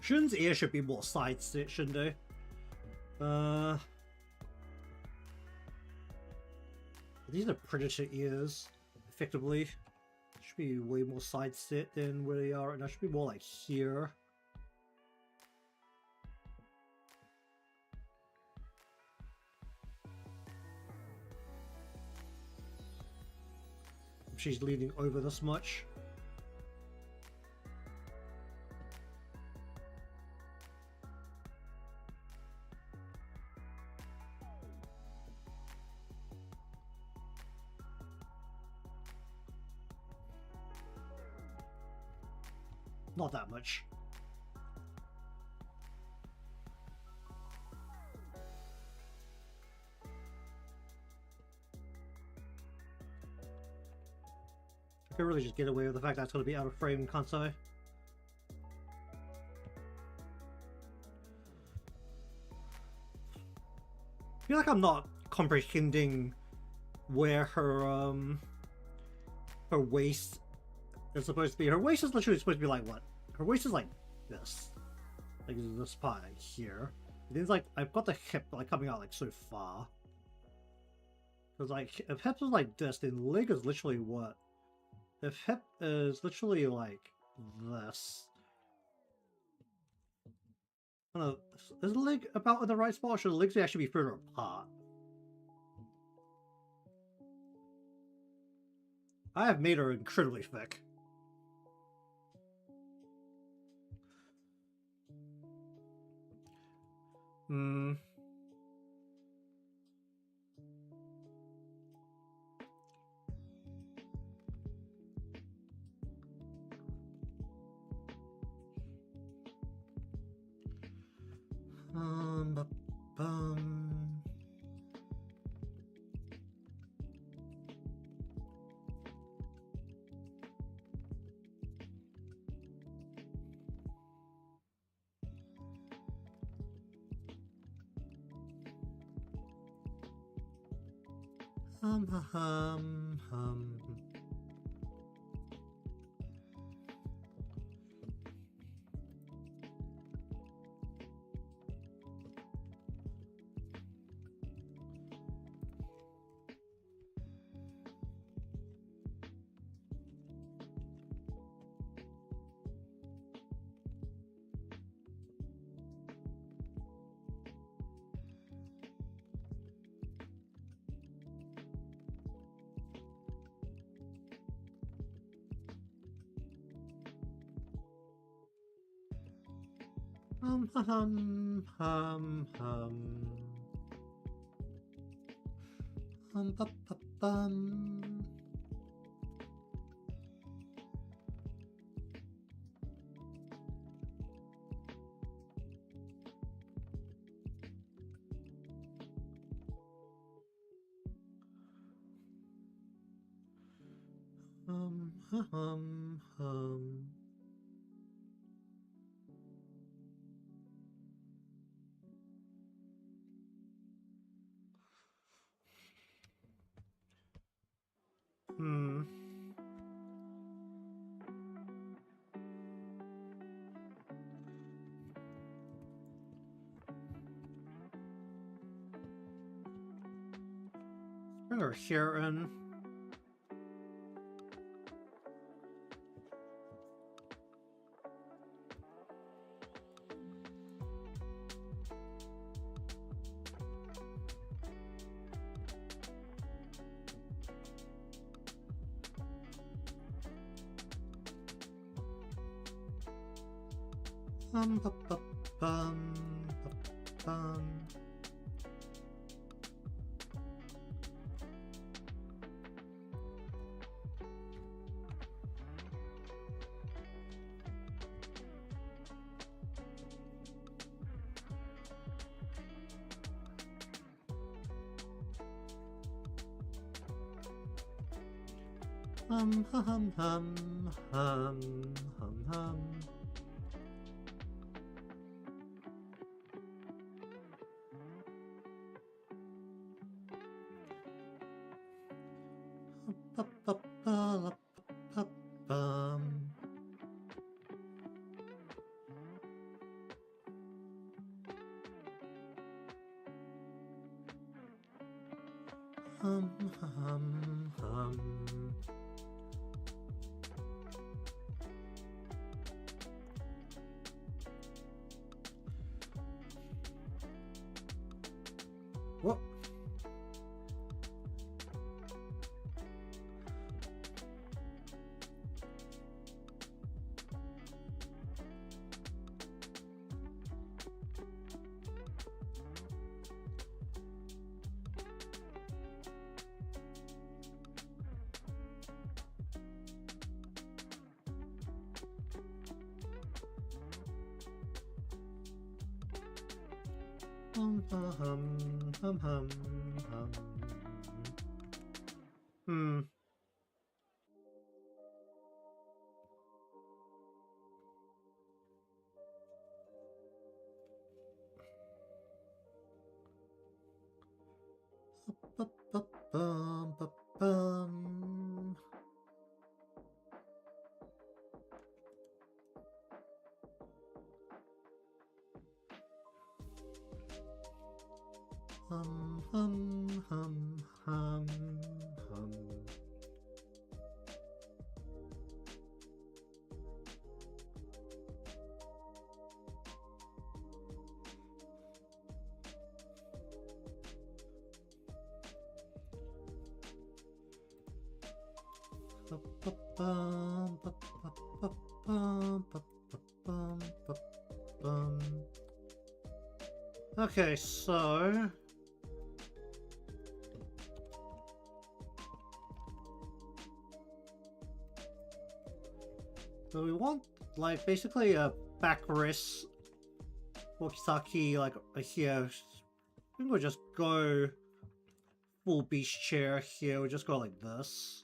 Shun's ear should be more side sit, shouldn't they? These are predator ears, effectively. Should be way more side sit than where they are, and that should be more like here. She's leaning over this much. Not that much. I can really just get away with the fact that it's going to be out of frame, can't I? I feel like I'm not comprehending where her waist is supposed to be. Her waist is literally supposed to be like what? Her waist is like this. Like this part here. It is like I've got the hip like coming out like so far. Because like if hip is like this, then leg is literally what? If hip is literally like this. I don't know, is the leg about in the right spot, or should the legs actually be further apart? I have made her incredibly thick. Hmm. Bring her here in. Bum, bum, bum, bum, bum. Hum hum hum hum hum hum. Bum. Hum hum hum. What? Hum hum hum hum hum. Hmm. Bum, bum, bum. Hum hum hum hum hum. Okay, so we want like basically a backrest for Kisaki like here. I think we'll just go full beach chair here. We'll just go like this.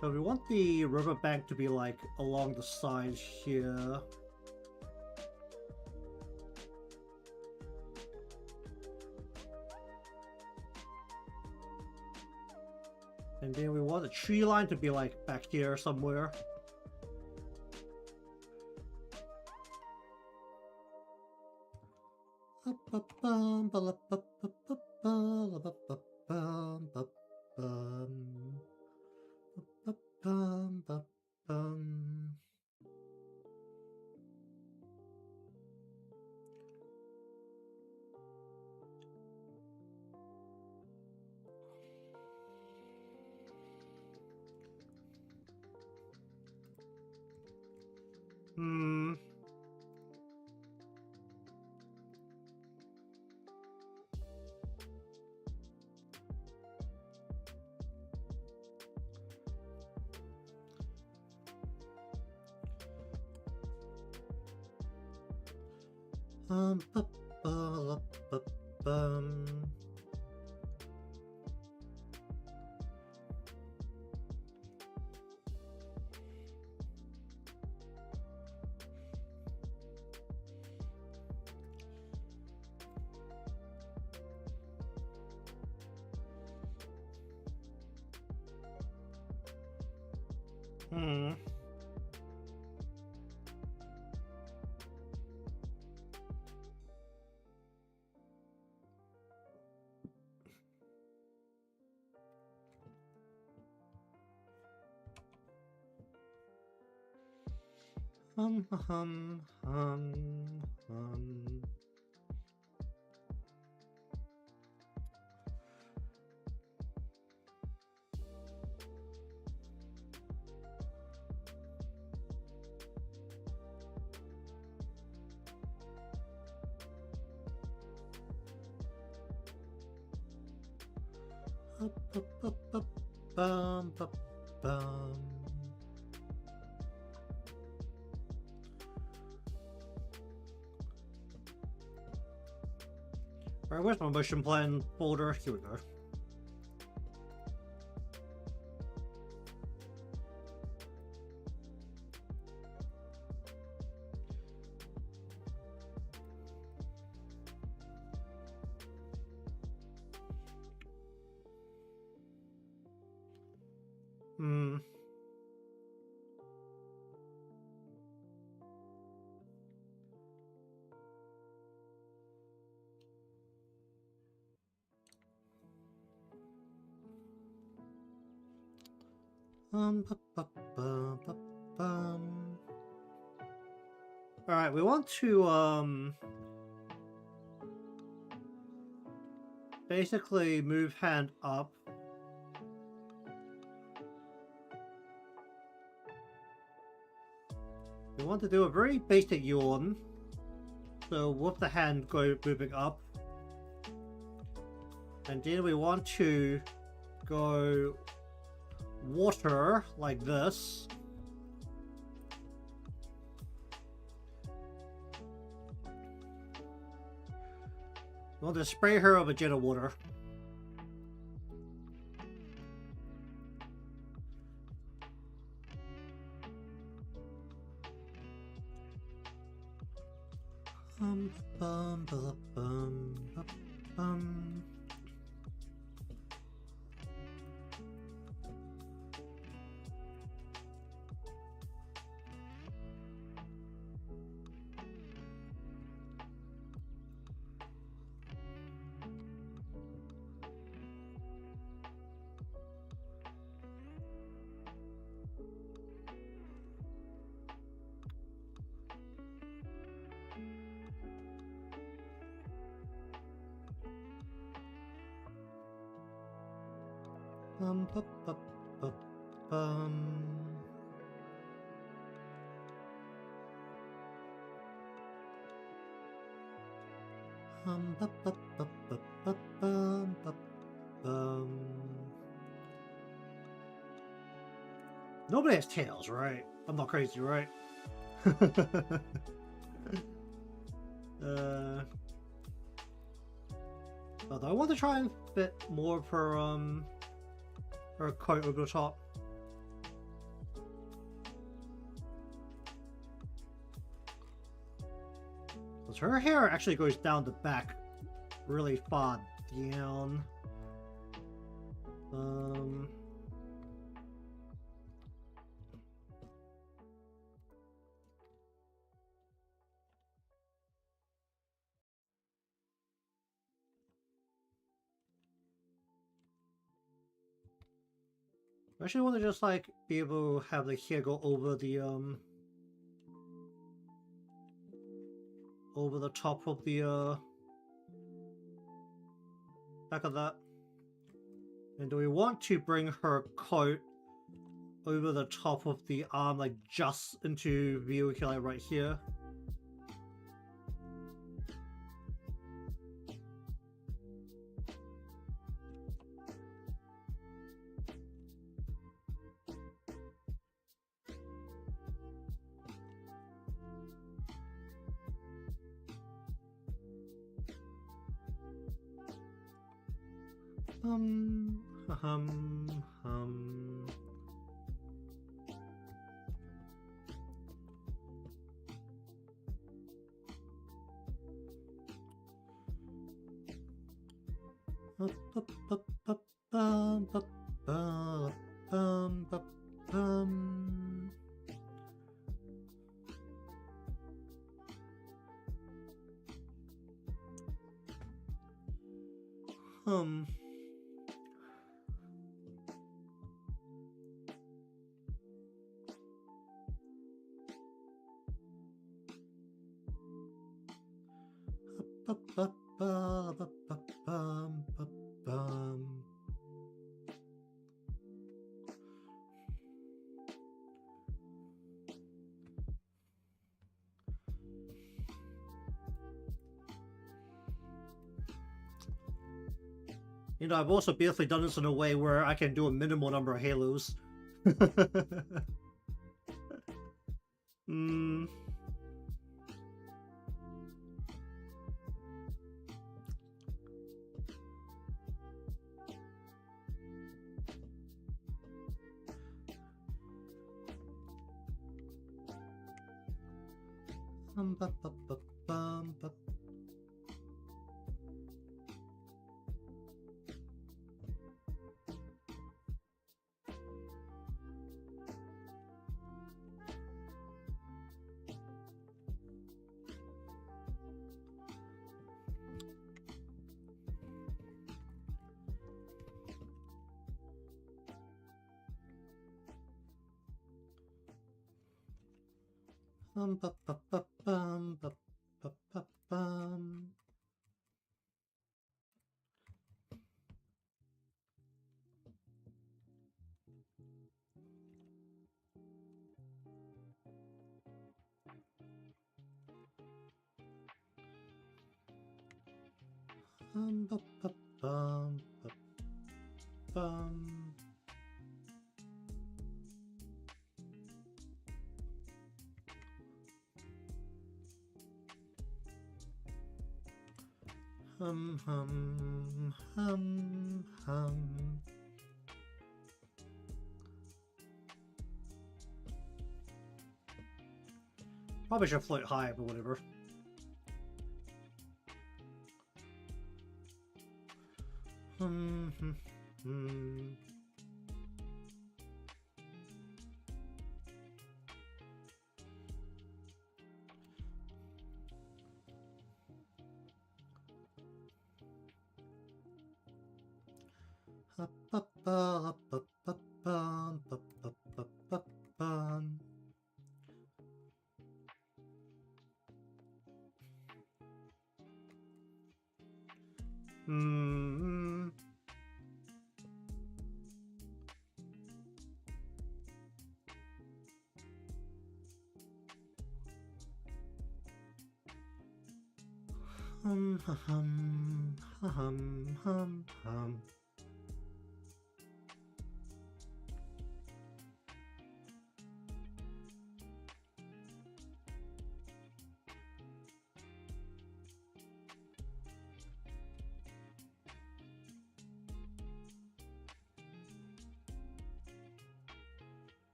So we want the riverbank to be like along the sides here. And then we want the tree line to be like back here somewhere. Hmm. Hmm. Hum, hum, hum, hum. Bum, bum, bum. Alright, where's my motion plan folder? Here we go. Hmm. Alright, we want to basically move hand up. We want to do a very basic yawn. So with the hand moving up. And then we want to go water like this. We want to spray her with a jet of water. Bum, bum, bum, bum, bum. Bum, bum, bum, bum, bum. Bum, bum, bum, bum, bum, bum, bum, bum. Nobody has tails, right? I'm not crazy, right? Although I want to try and fit more of her coat over the top. Because her hair actually goes down the back really far down. I actually want to just like be able to have the hair go over the top of the back of that. And do we want to bring her coat over the top of the arm, like just into view, like right here? Hum. You know, I've also beautifully done this in a way where I can do a minimal number of halos. Hmm. Hum. Probably should float high, but whatever.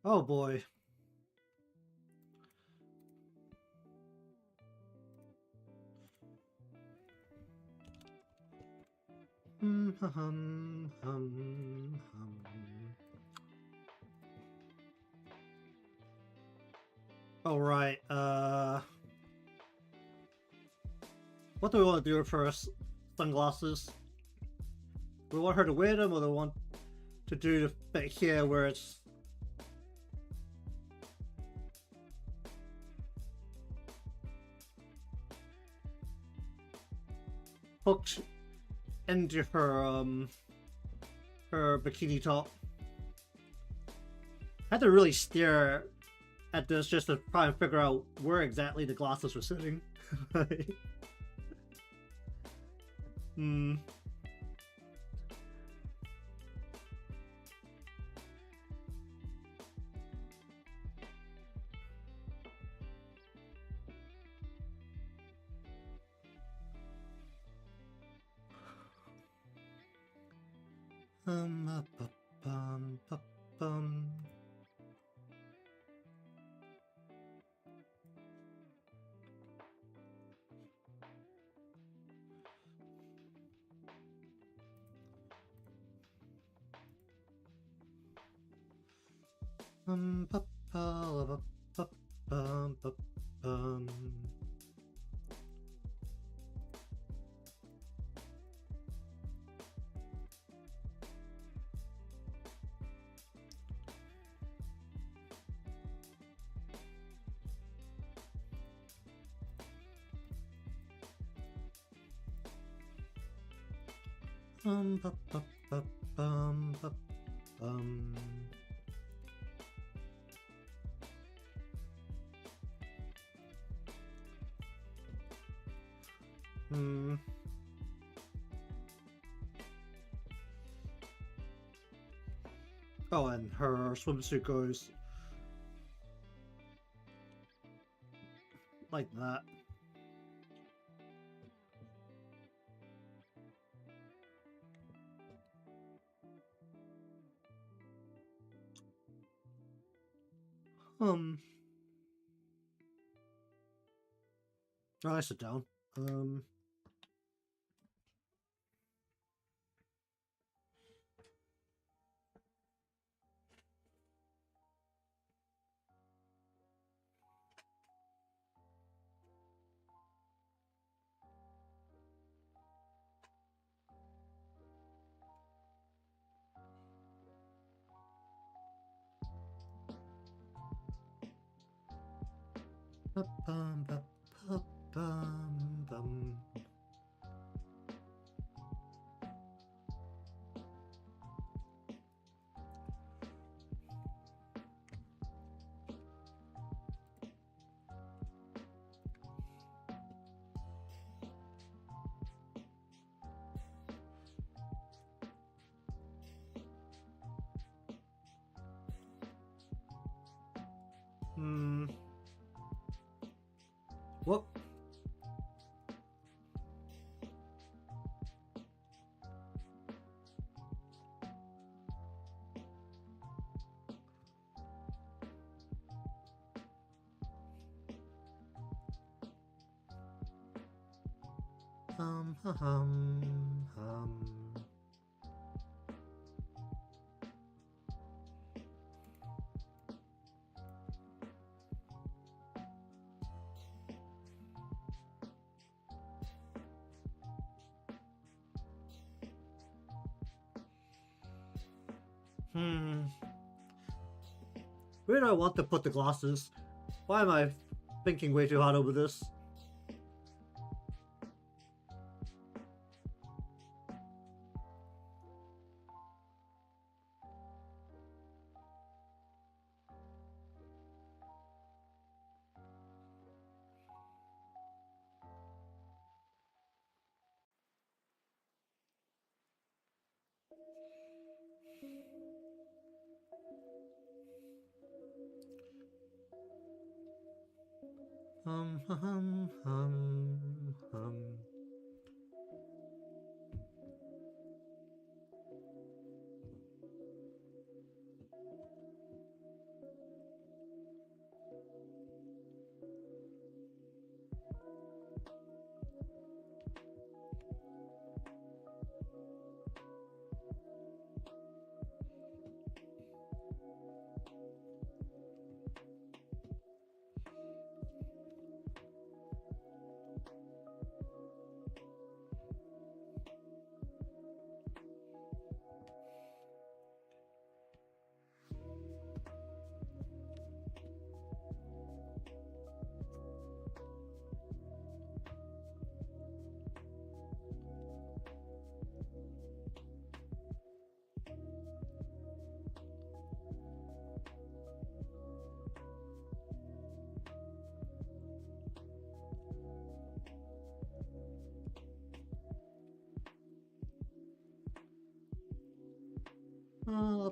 Oh boy. All right. What do we want to do first? Sunglasses. We want her to wear them, or do we want to do the bit here where it's hooked into her her bikini top? I had to really stare at this just to try and figure out where exactly the glasses were sitting. Hmm. Bum. ba, ba, ba, ba, ba, bum. Ba, ba, ba, bum, ba, bum. Oh, and her swimsuit goes like that. Oh, I sit down. Ba, bum, ba, ba, bum, bum. Whoop. Hum. Where do I want to put the glasses? Why am I thinking way too hard over this? Hum.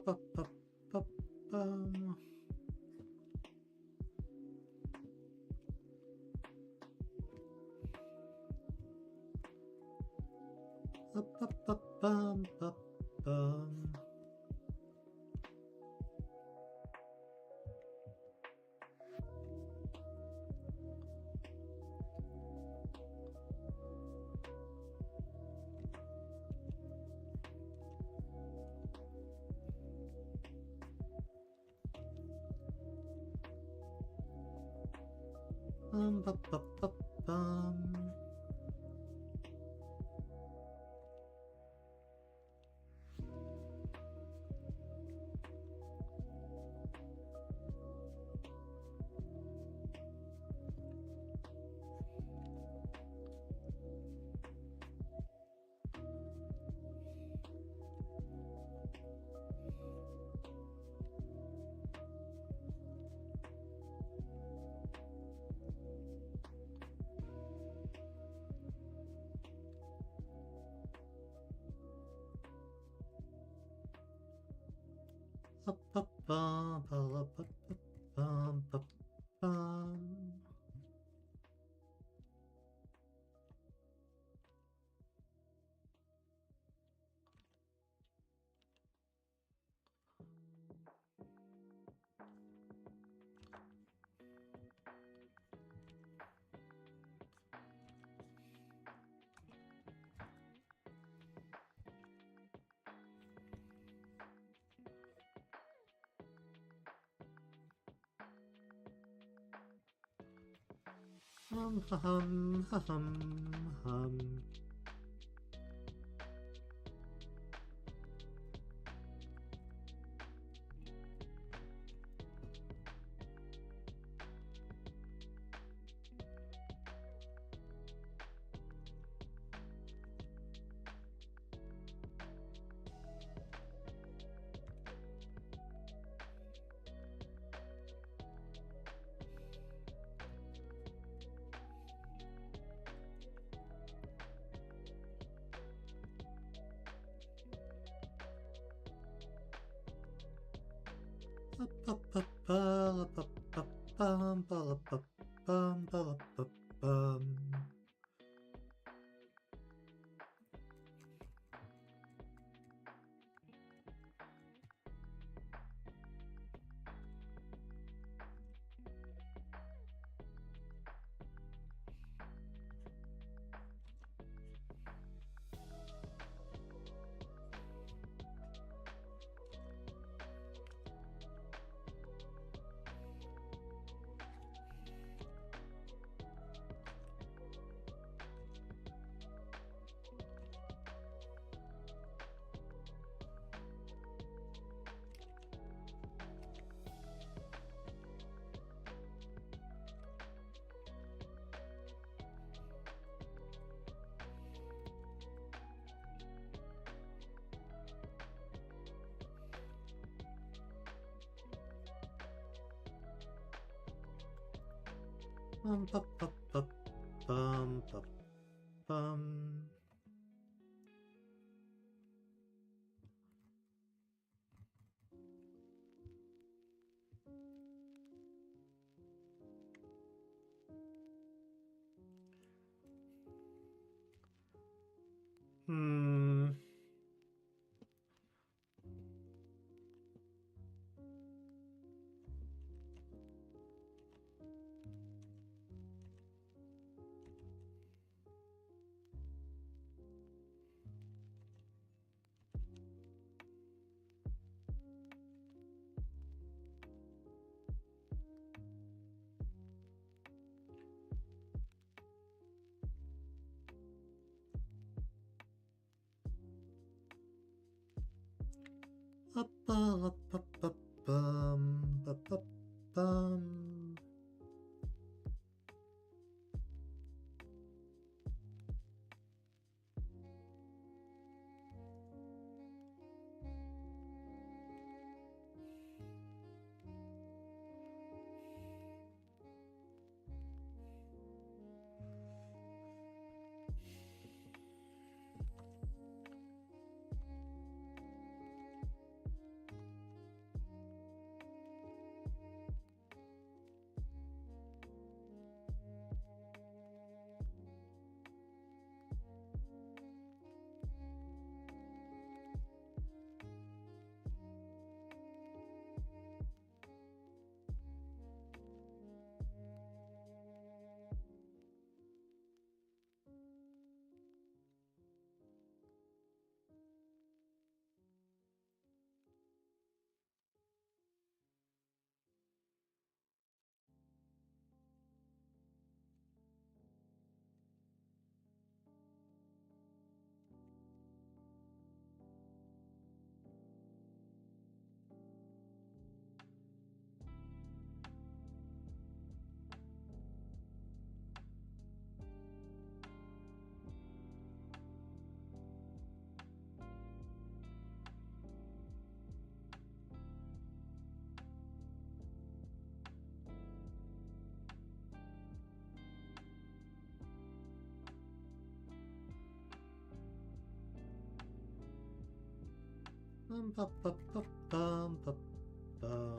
Ba, ba, ba, bum. Ba, ba, ba, bum, ba, bum. Bum, bum, bum, bum. Hum, hum, hum, hum. Hmm. Bum, bum, bum, bum, bum, bum.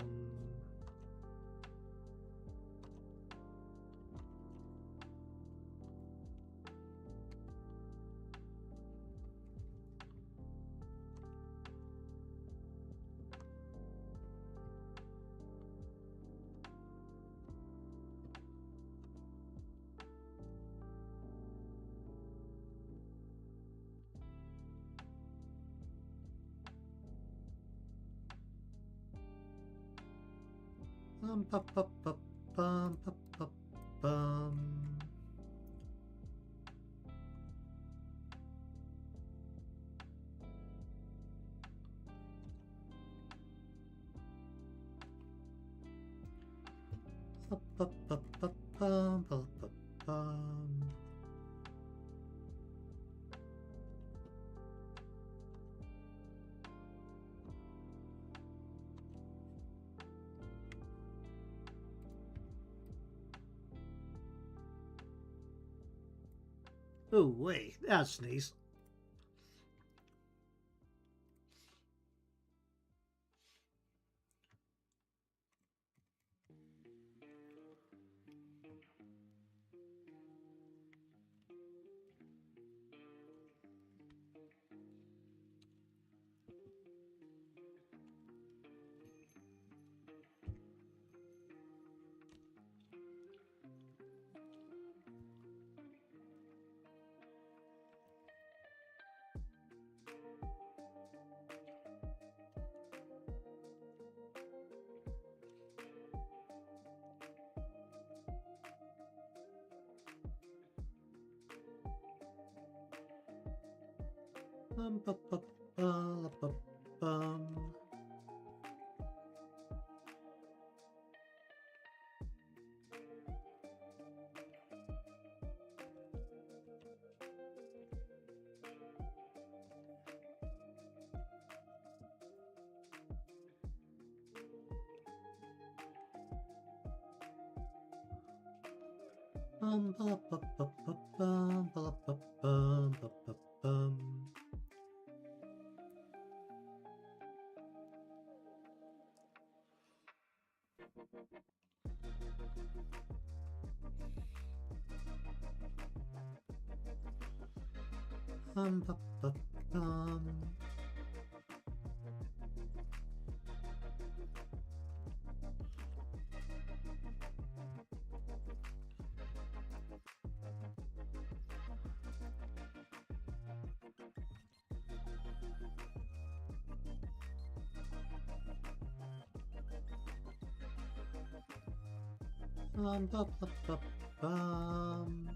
Bum, bum, bum, bum, bum, bum, bum, bum. Bum, bum, bum, bum, bum, bum, bum, bum. Oh wait, that's sneeze. Bum, bum, bum, bum, bum, bum. Bum, bum, bum, bum, bum, bum, bum, bum, bum, bum, bum. Bum, bum, bum, bum. Bum, bum, bum, bum, bum.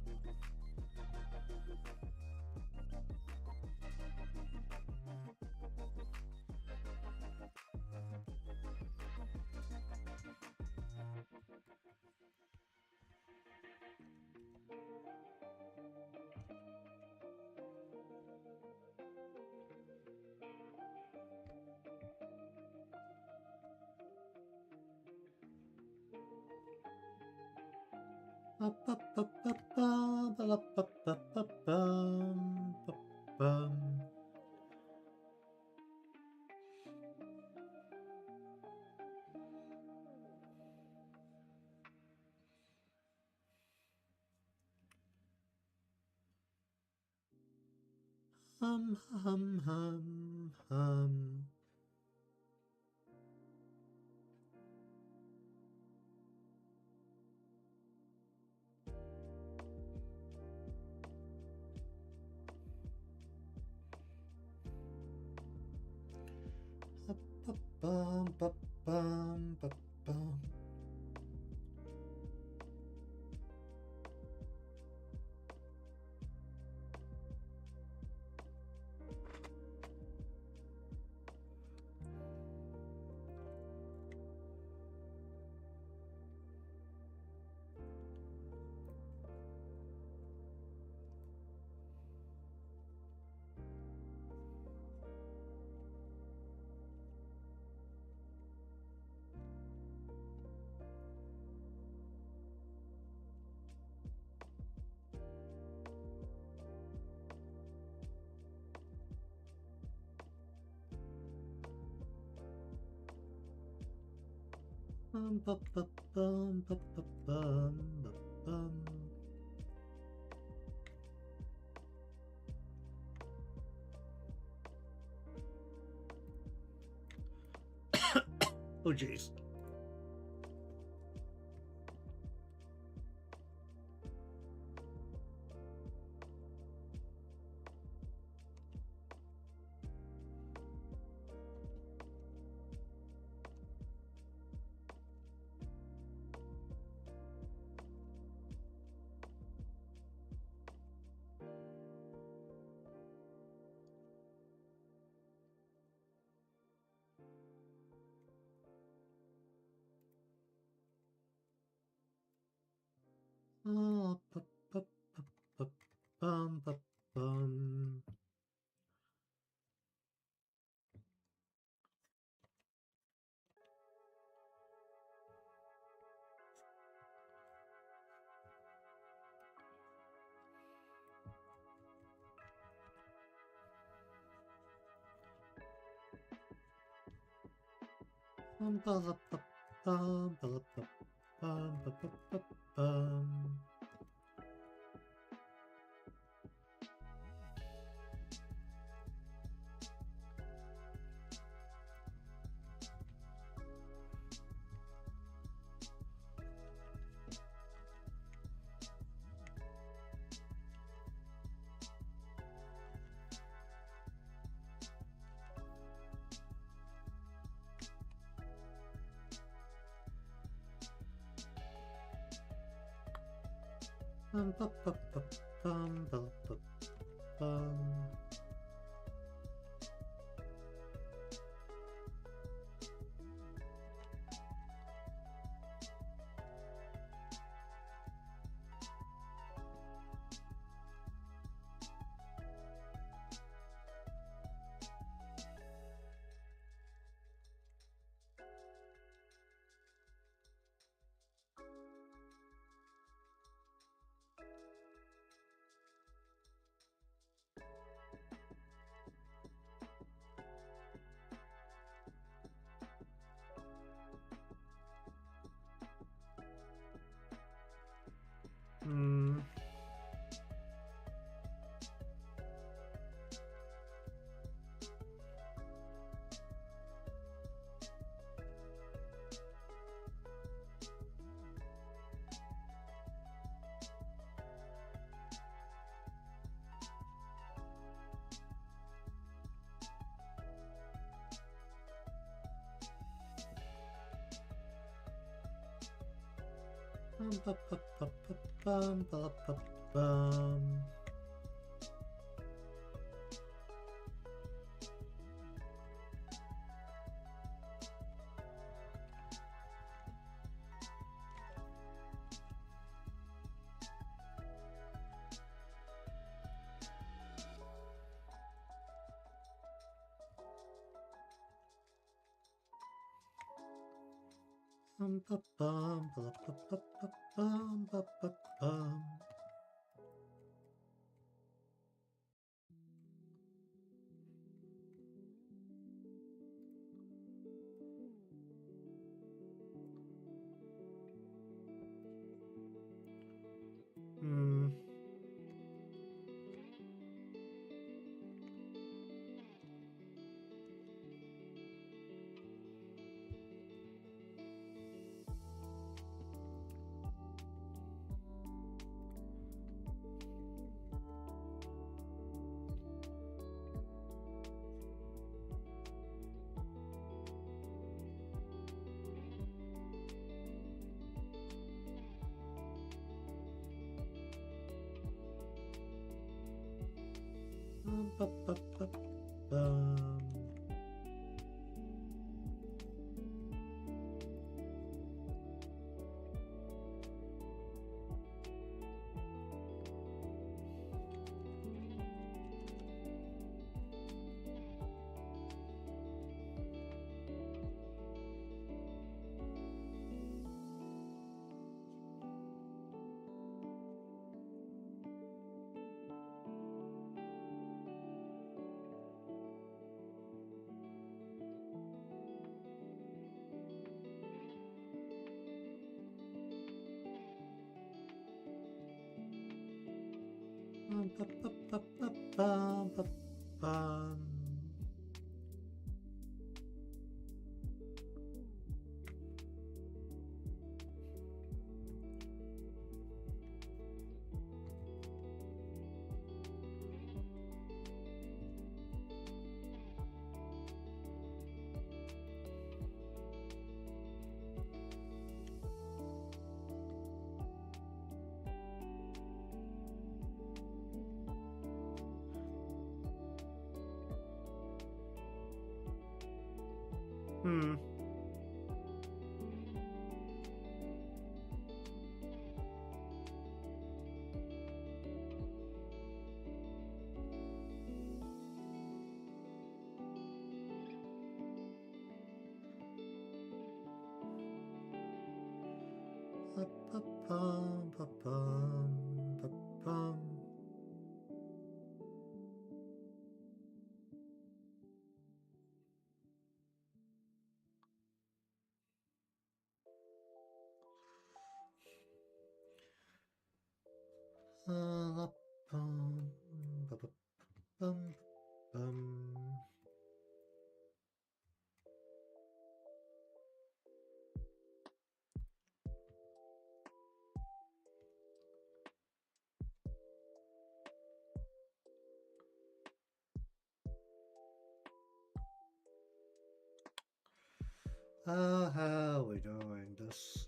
Bum, bum, bum, bum, bum, bum, bum, bum, bum, bum, bum. Hum, hum, hum, hum. Bum, bum, bum, bum, bum. Oh jeez. Oh, bum. Hmm. How are we doing this?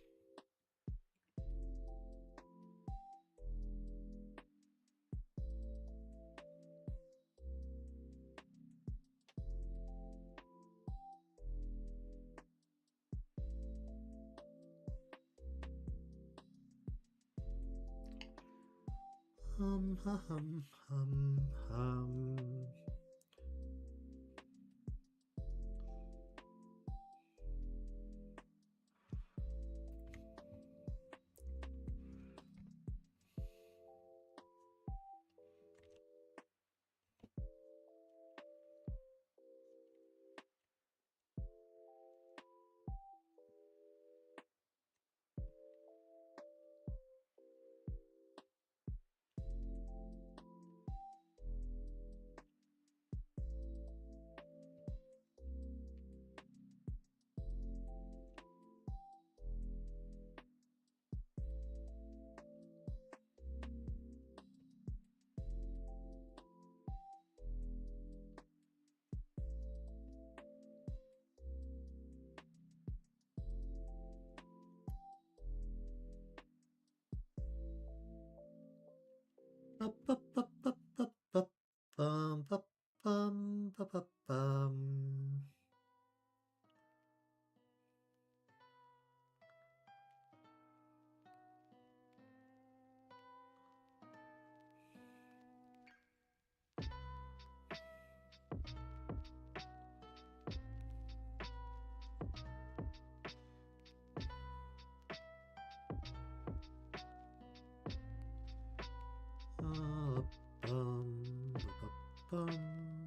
Hum.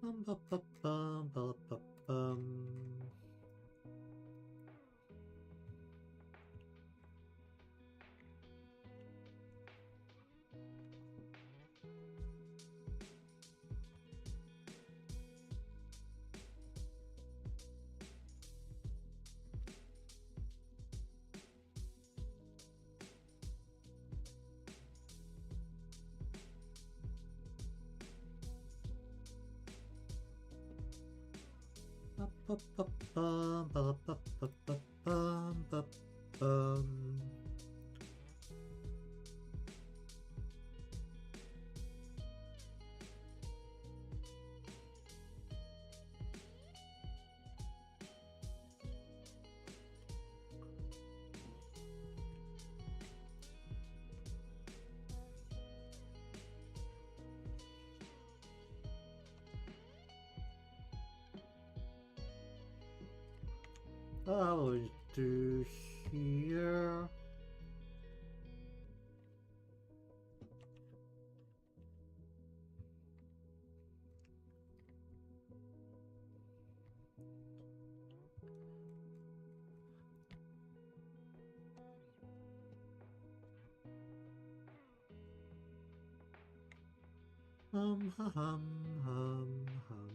Ba, ba, bum, ba, ba, bum. Ba, ba, ba, bum, ba, ba, ba, ba, bum, ba, bum. I will do here. Hum, hum, hum, hum.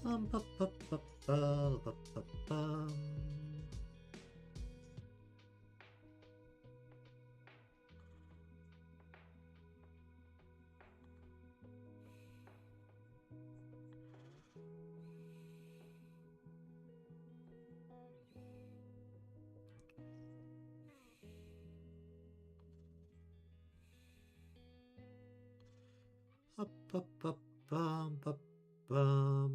Ba, ba, ba, ba, ba, ba, bum. Ba, ba, ba, bum, ba, bum.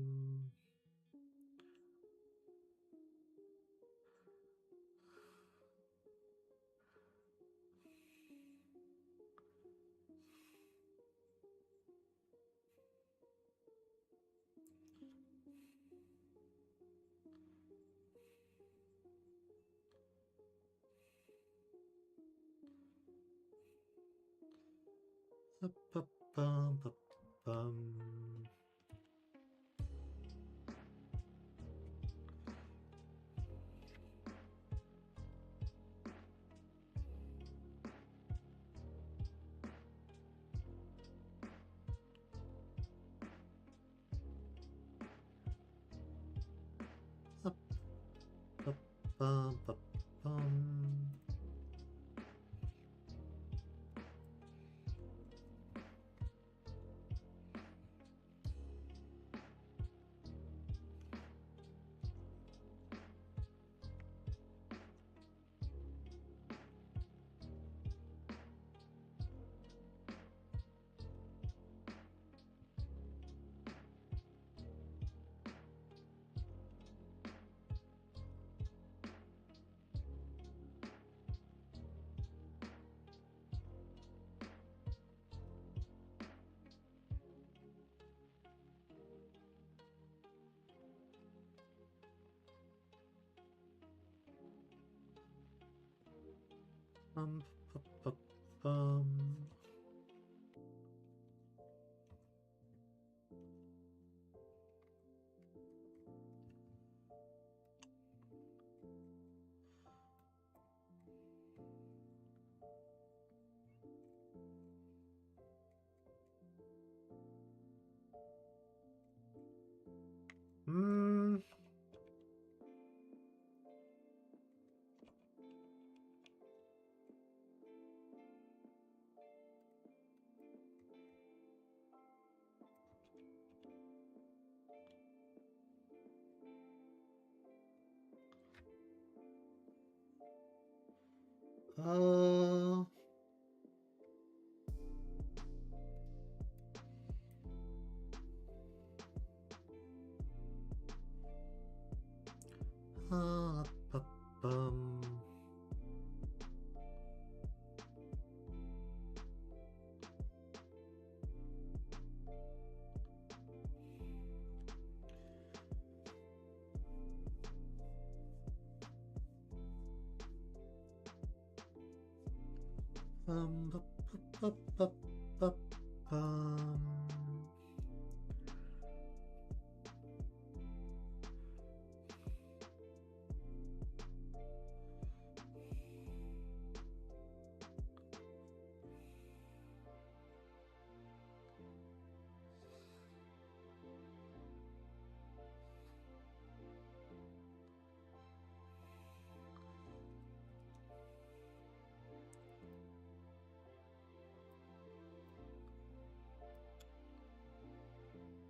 Ba, ba, bum, ba, bum. Ba, ba, bum, ba, bum. Ba, ba, bum. Uh, bum. Bup, bup, bup, bup, bum.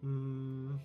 Hmm.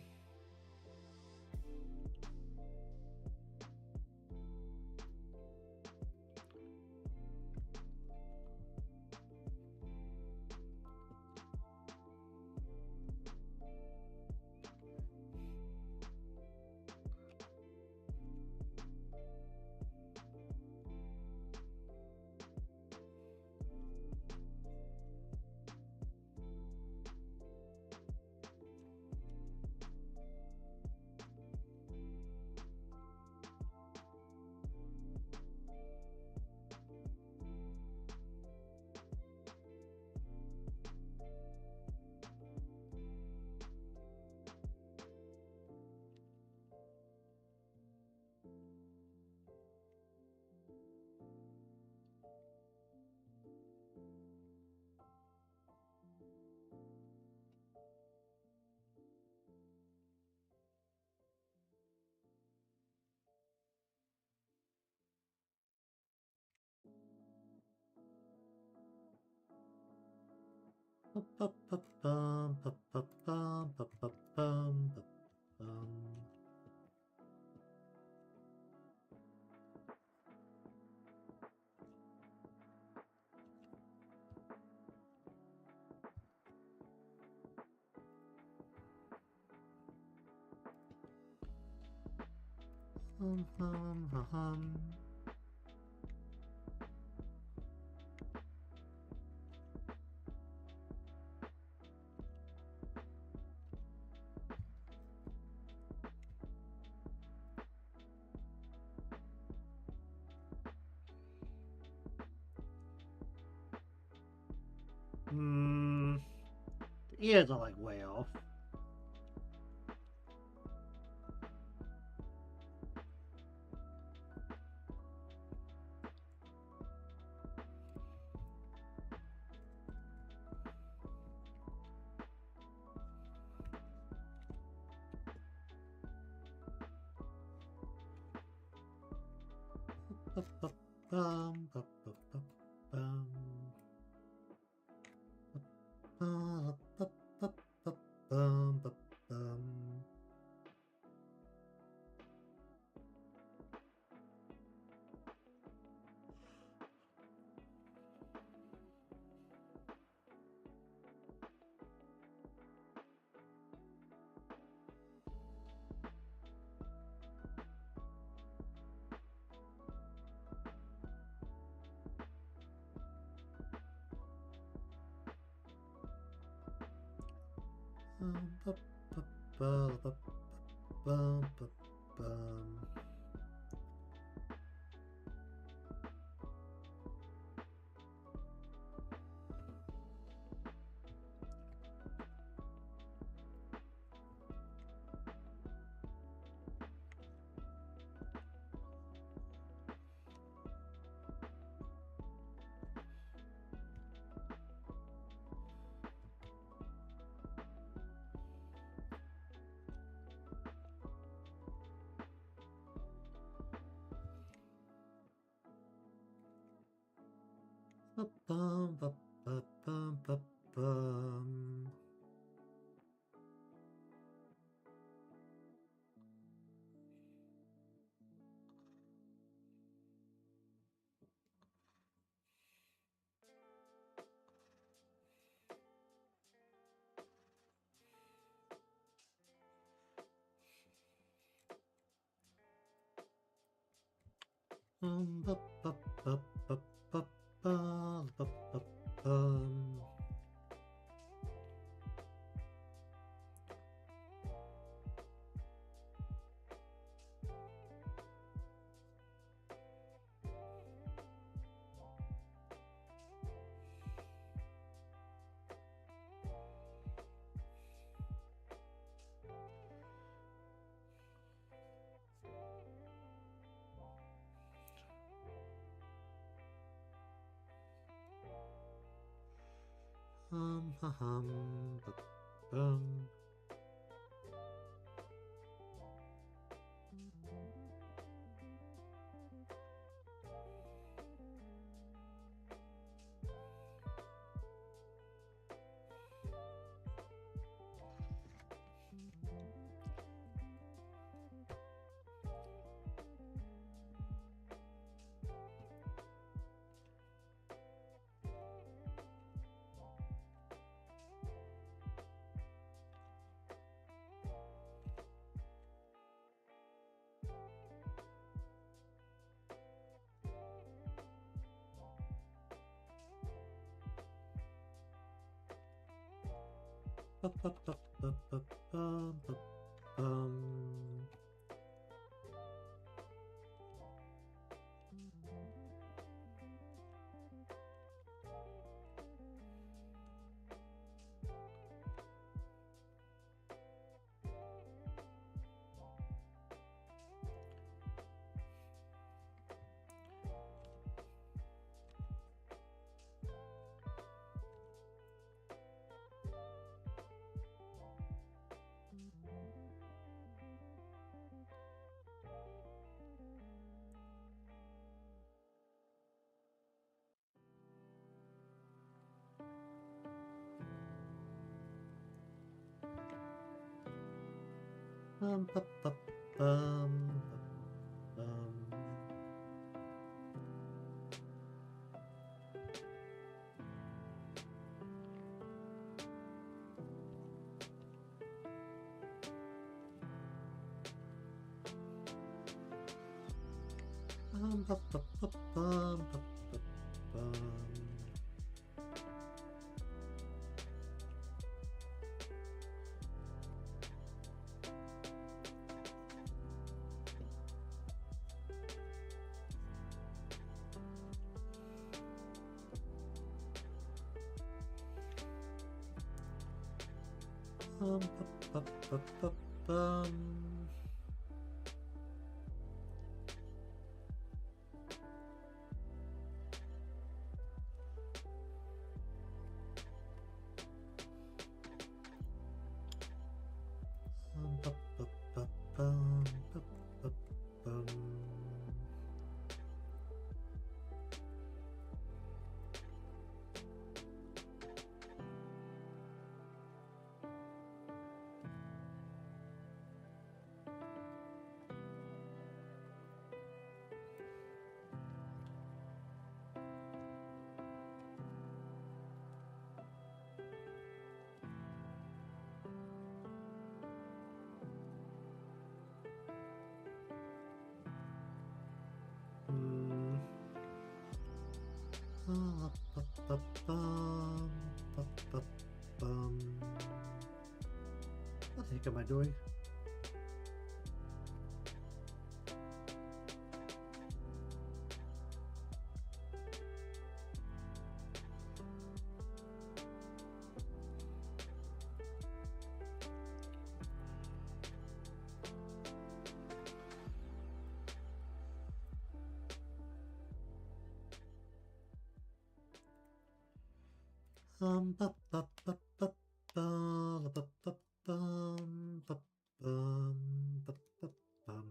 Bup, bup, bup, bum, bup, bup, bum, bup, bup, bum, bup, bum. Hum, hum, hum, hum. Hmm. The ears are like way off. Bup, bup, bum, bup, bup, bup, bum. Bup, bup, bup, bup, bum, bup, bum. Bup, bup, bup, bup, bum, bup, bum. Bup, bum, bup, bup, bum, bup, bum. Ba, ba, ba, ba, ba, ba, ba, ba, bum. Ha hum, ba, bum. Ba, ba, ba, ba, ba, ba, ba, bum. Ba, ba, bum, ba, bum. Ba, ba, ba, bum, ba, ba, bum. Ba, ba, ba, ba, bum. Ba, ba, ba, bum, ba, ba, bum. Ba, ba, ba, bum, ba, ba, bum. What the heck am I doing? Ba, ba, ba, ba, ba, ba, ba, bum, ba, bum, ba, ba, bum.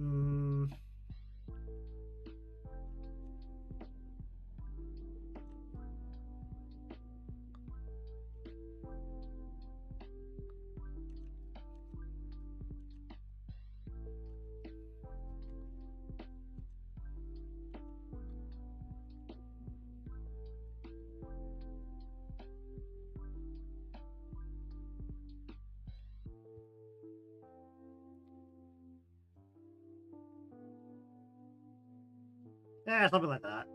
Hmm. Yeah, something like that.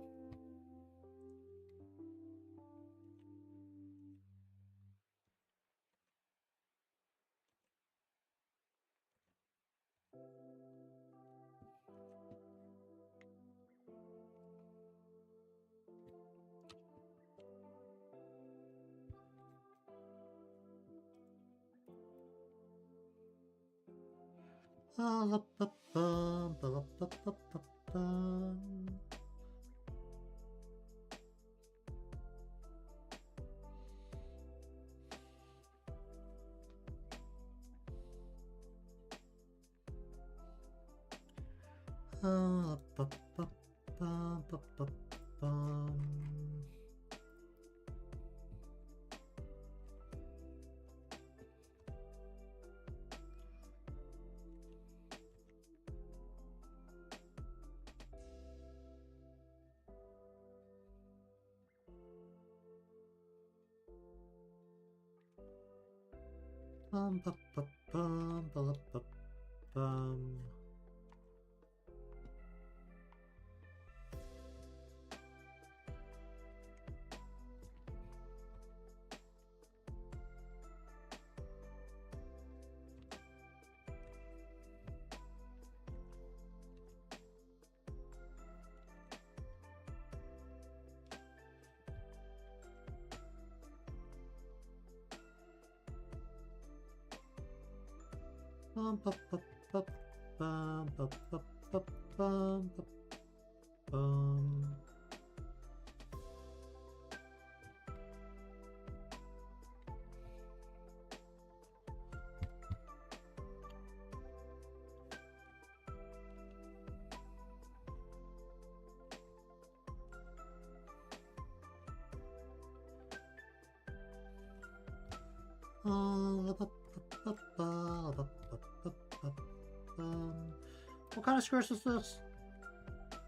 What kind of script is this?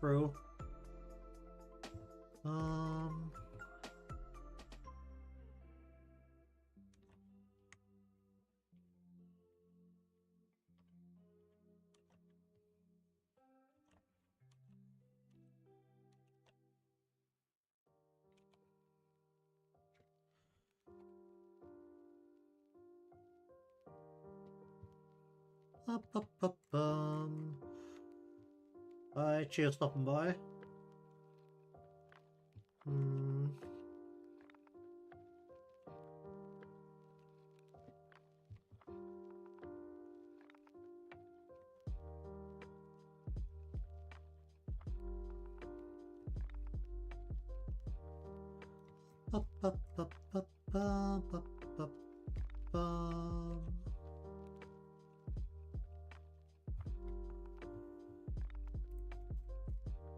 Bro. Hi, cheers, stopping by.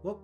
Whoop.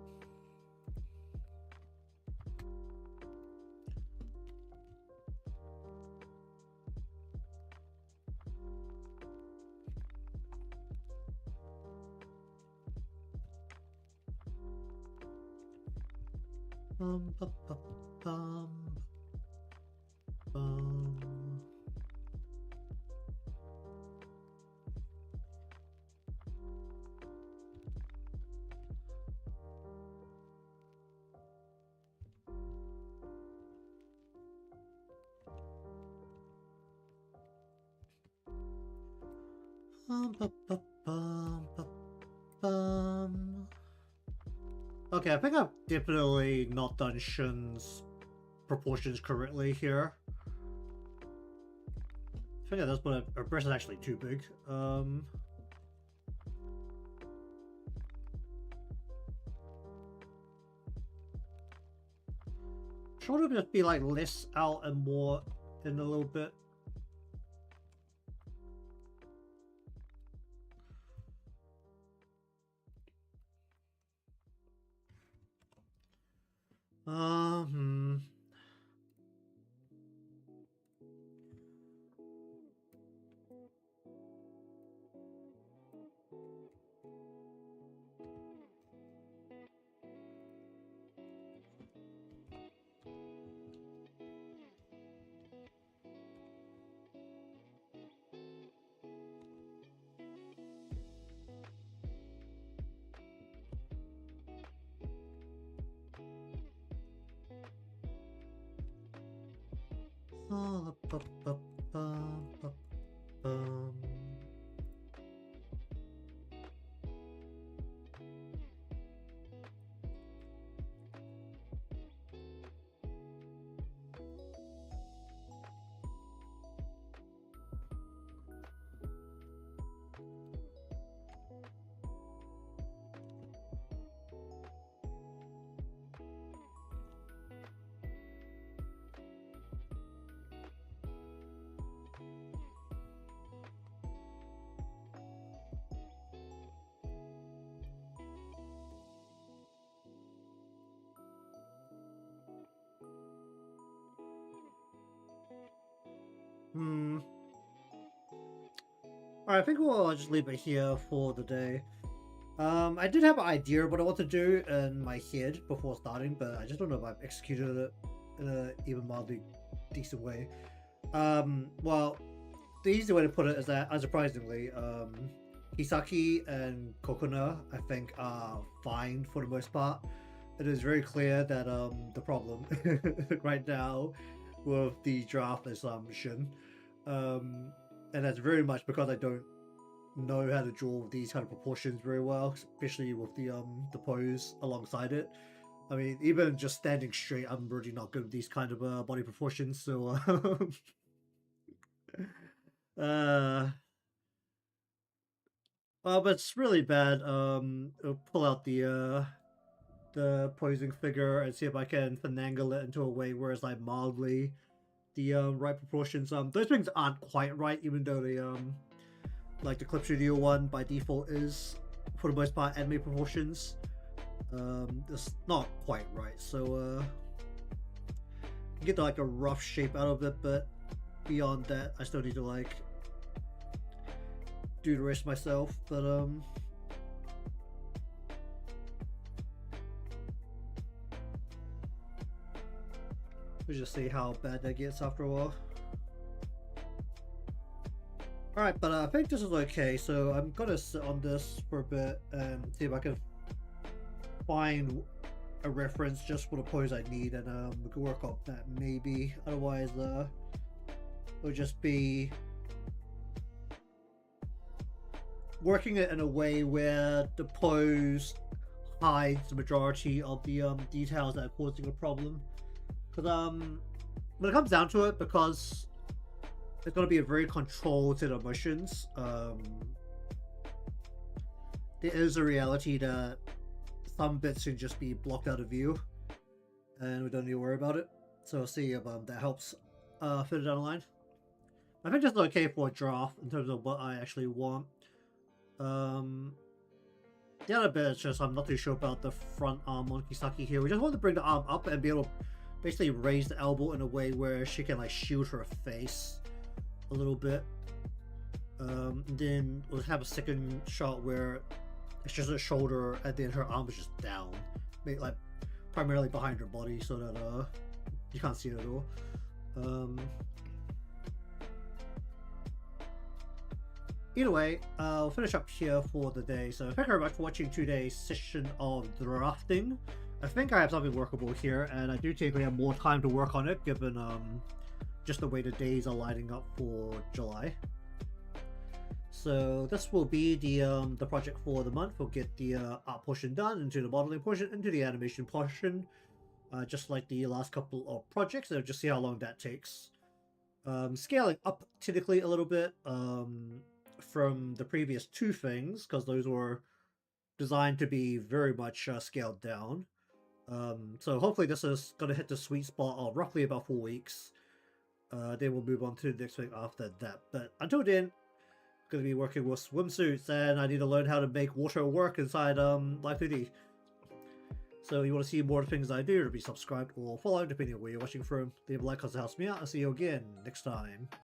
Okay, I think I've definitely not done Shun's proportions correctly here. I think that's what her breast is actually too big. Shoulder would just be like less out and more in a little bit. Hmm. Oh, hmm. Alright, I think we'll just leave it here for the day. I did have an idea of what I want to do in my head before starting, but I just don't know if I've executed it in an even mildly decent way. Well, the easy way to put it is that, unsurprisingly, Kisaki and Kokona, I think, are fine for the most part. It is very clear that the problem right now with the draft is Shun. And that's very much because I don't know how to draw these kind of proportions very well, especially with the pose alongside it. I mean, even just standing straight, I'm really not good with these kind of body proportions. So, uh, but it's really bad. I'll pull out the posing figure and see if I can finagle it into a way where it's like mildly the right proportions. Those things aren't quite right, even though they like the Clip Studio one by default is for the most part anime proportions. It's not quite right, so get like a rough shape out of it, but beyond that, I still need to like do the rest myself. But we'll just see how bad that gets after a while. Alright, but I think this is okay, so I'm gonna sit on this for a bit and see if I can find a reference just for the pose I need, and we can work on that maybe. Otherwise, it'll just be working it in a way where the pose hides the majority of the details that are causing a problem. Because when it comes down to it, because it's going to be a very controlled set of emotions, there is a reality that some bits should just be blocked out of view, and we don't need to worry about it. So we'll see if that helps further down the line. I think that's okay for a draft in terms of what I actually want. The other bit is just I'm not too sure about the front arm on Kisaki here. We just want to bring the arm up and be able to basically raise the elbow in a way where she can like shield her face a little bit. Then we'll have a second shot where it's just a shoulder and then her arm is just down, like primarily behind her body, so that you can't see it at all. Either way, I'll finish up here for the day. So thank you very much for watching today's session of drafting. I think I have something workable here, and I do think we have more time to work on it, given just the way the days are lining up for July. So this will be the project for the month. We'll get the art portion done, into the modeling portion, into the animation portion, just like the last couple of projects, and just see how long that takes. Scaling up typically a little bit from the previous two things, because those were designed to be very much scaled down. So hopefully this is going to hit the sweet spot of roughly about 4 weeks. Then we'll move on to the next thing after that. But until then, I'm going to be working with swimsuits, and I need to learn how to make water work inside Live2D. So you want to see more of the things I do, to be subscribed or followed, depending on where you're watching from. Leave a like because it helps me out, and see you again next time.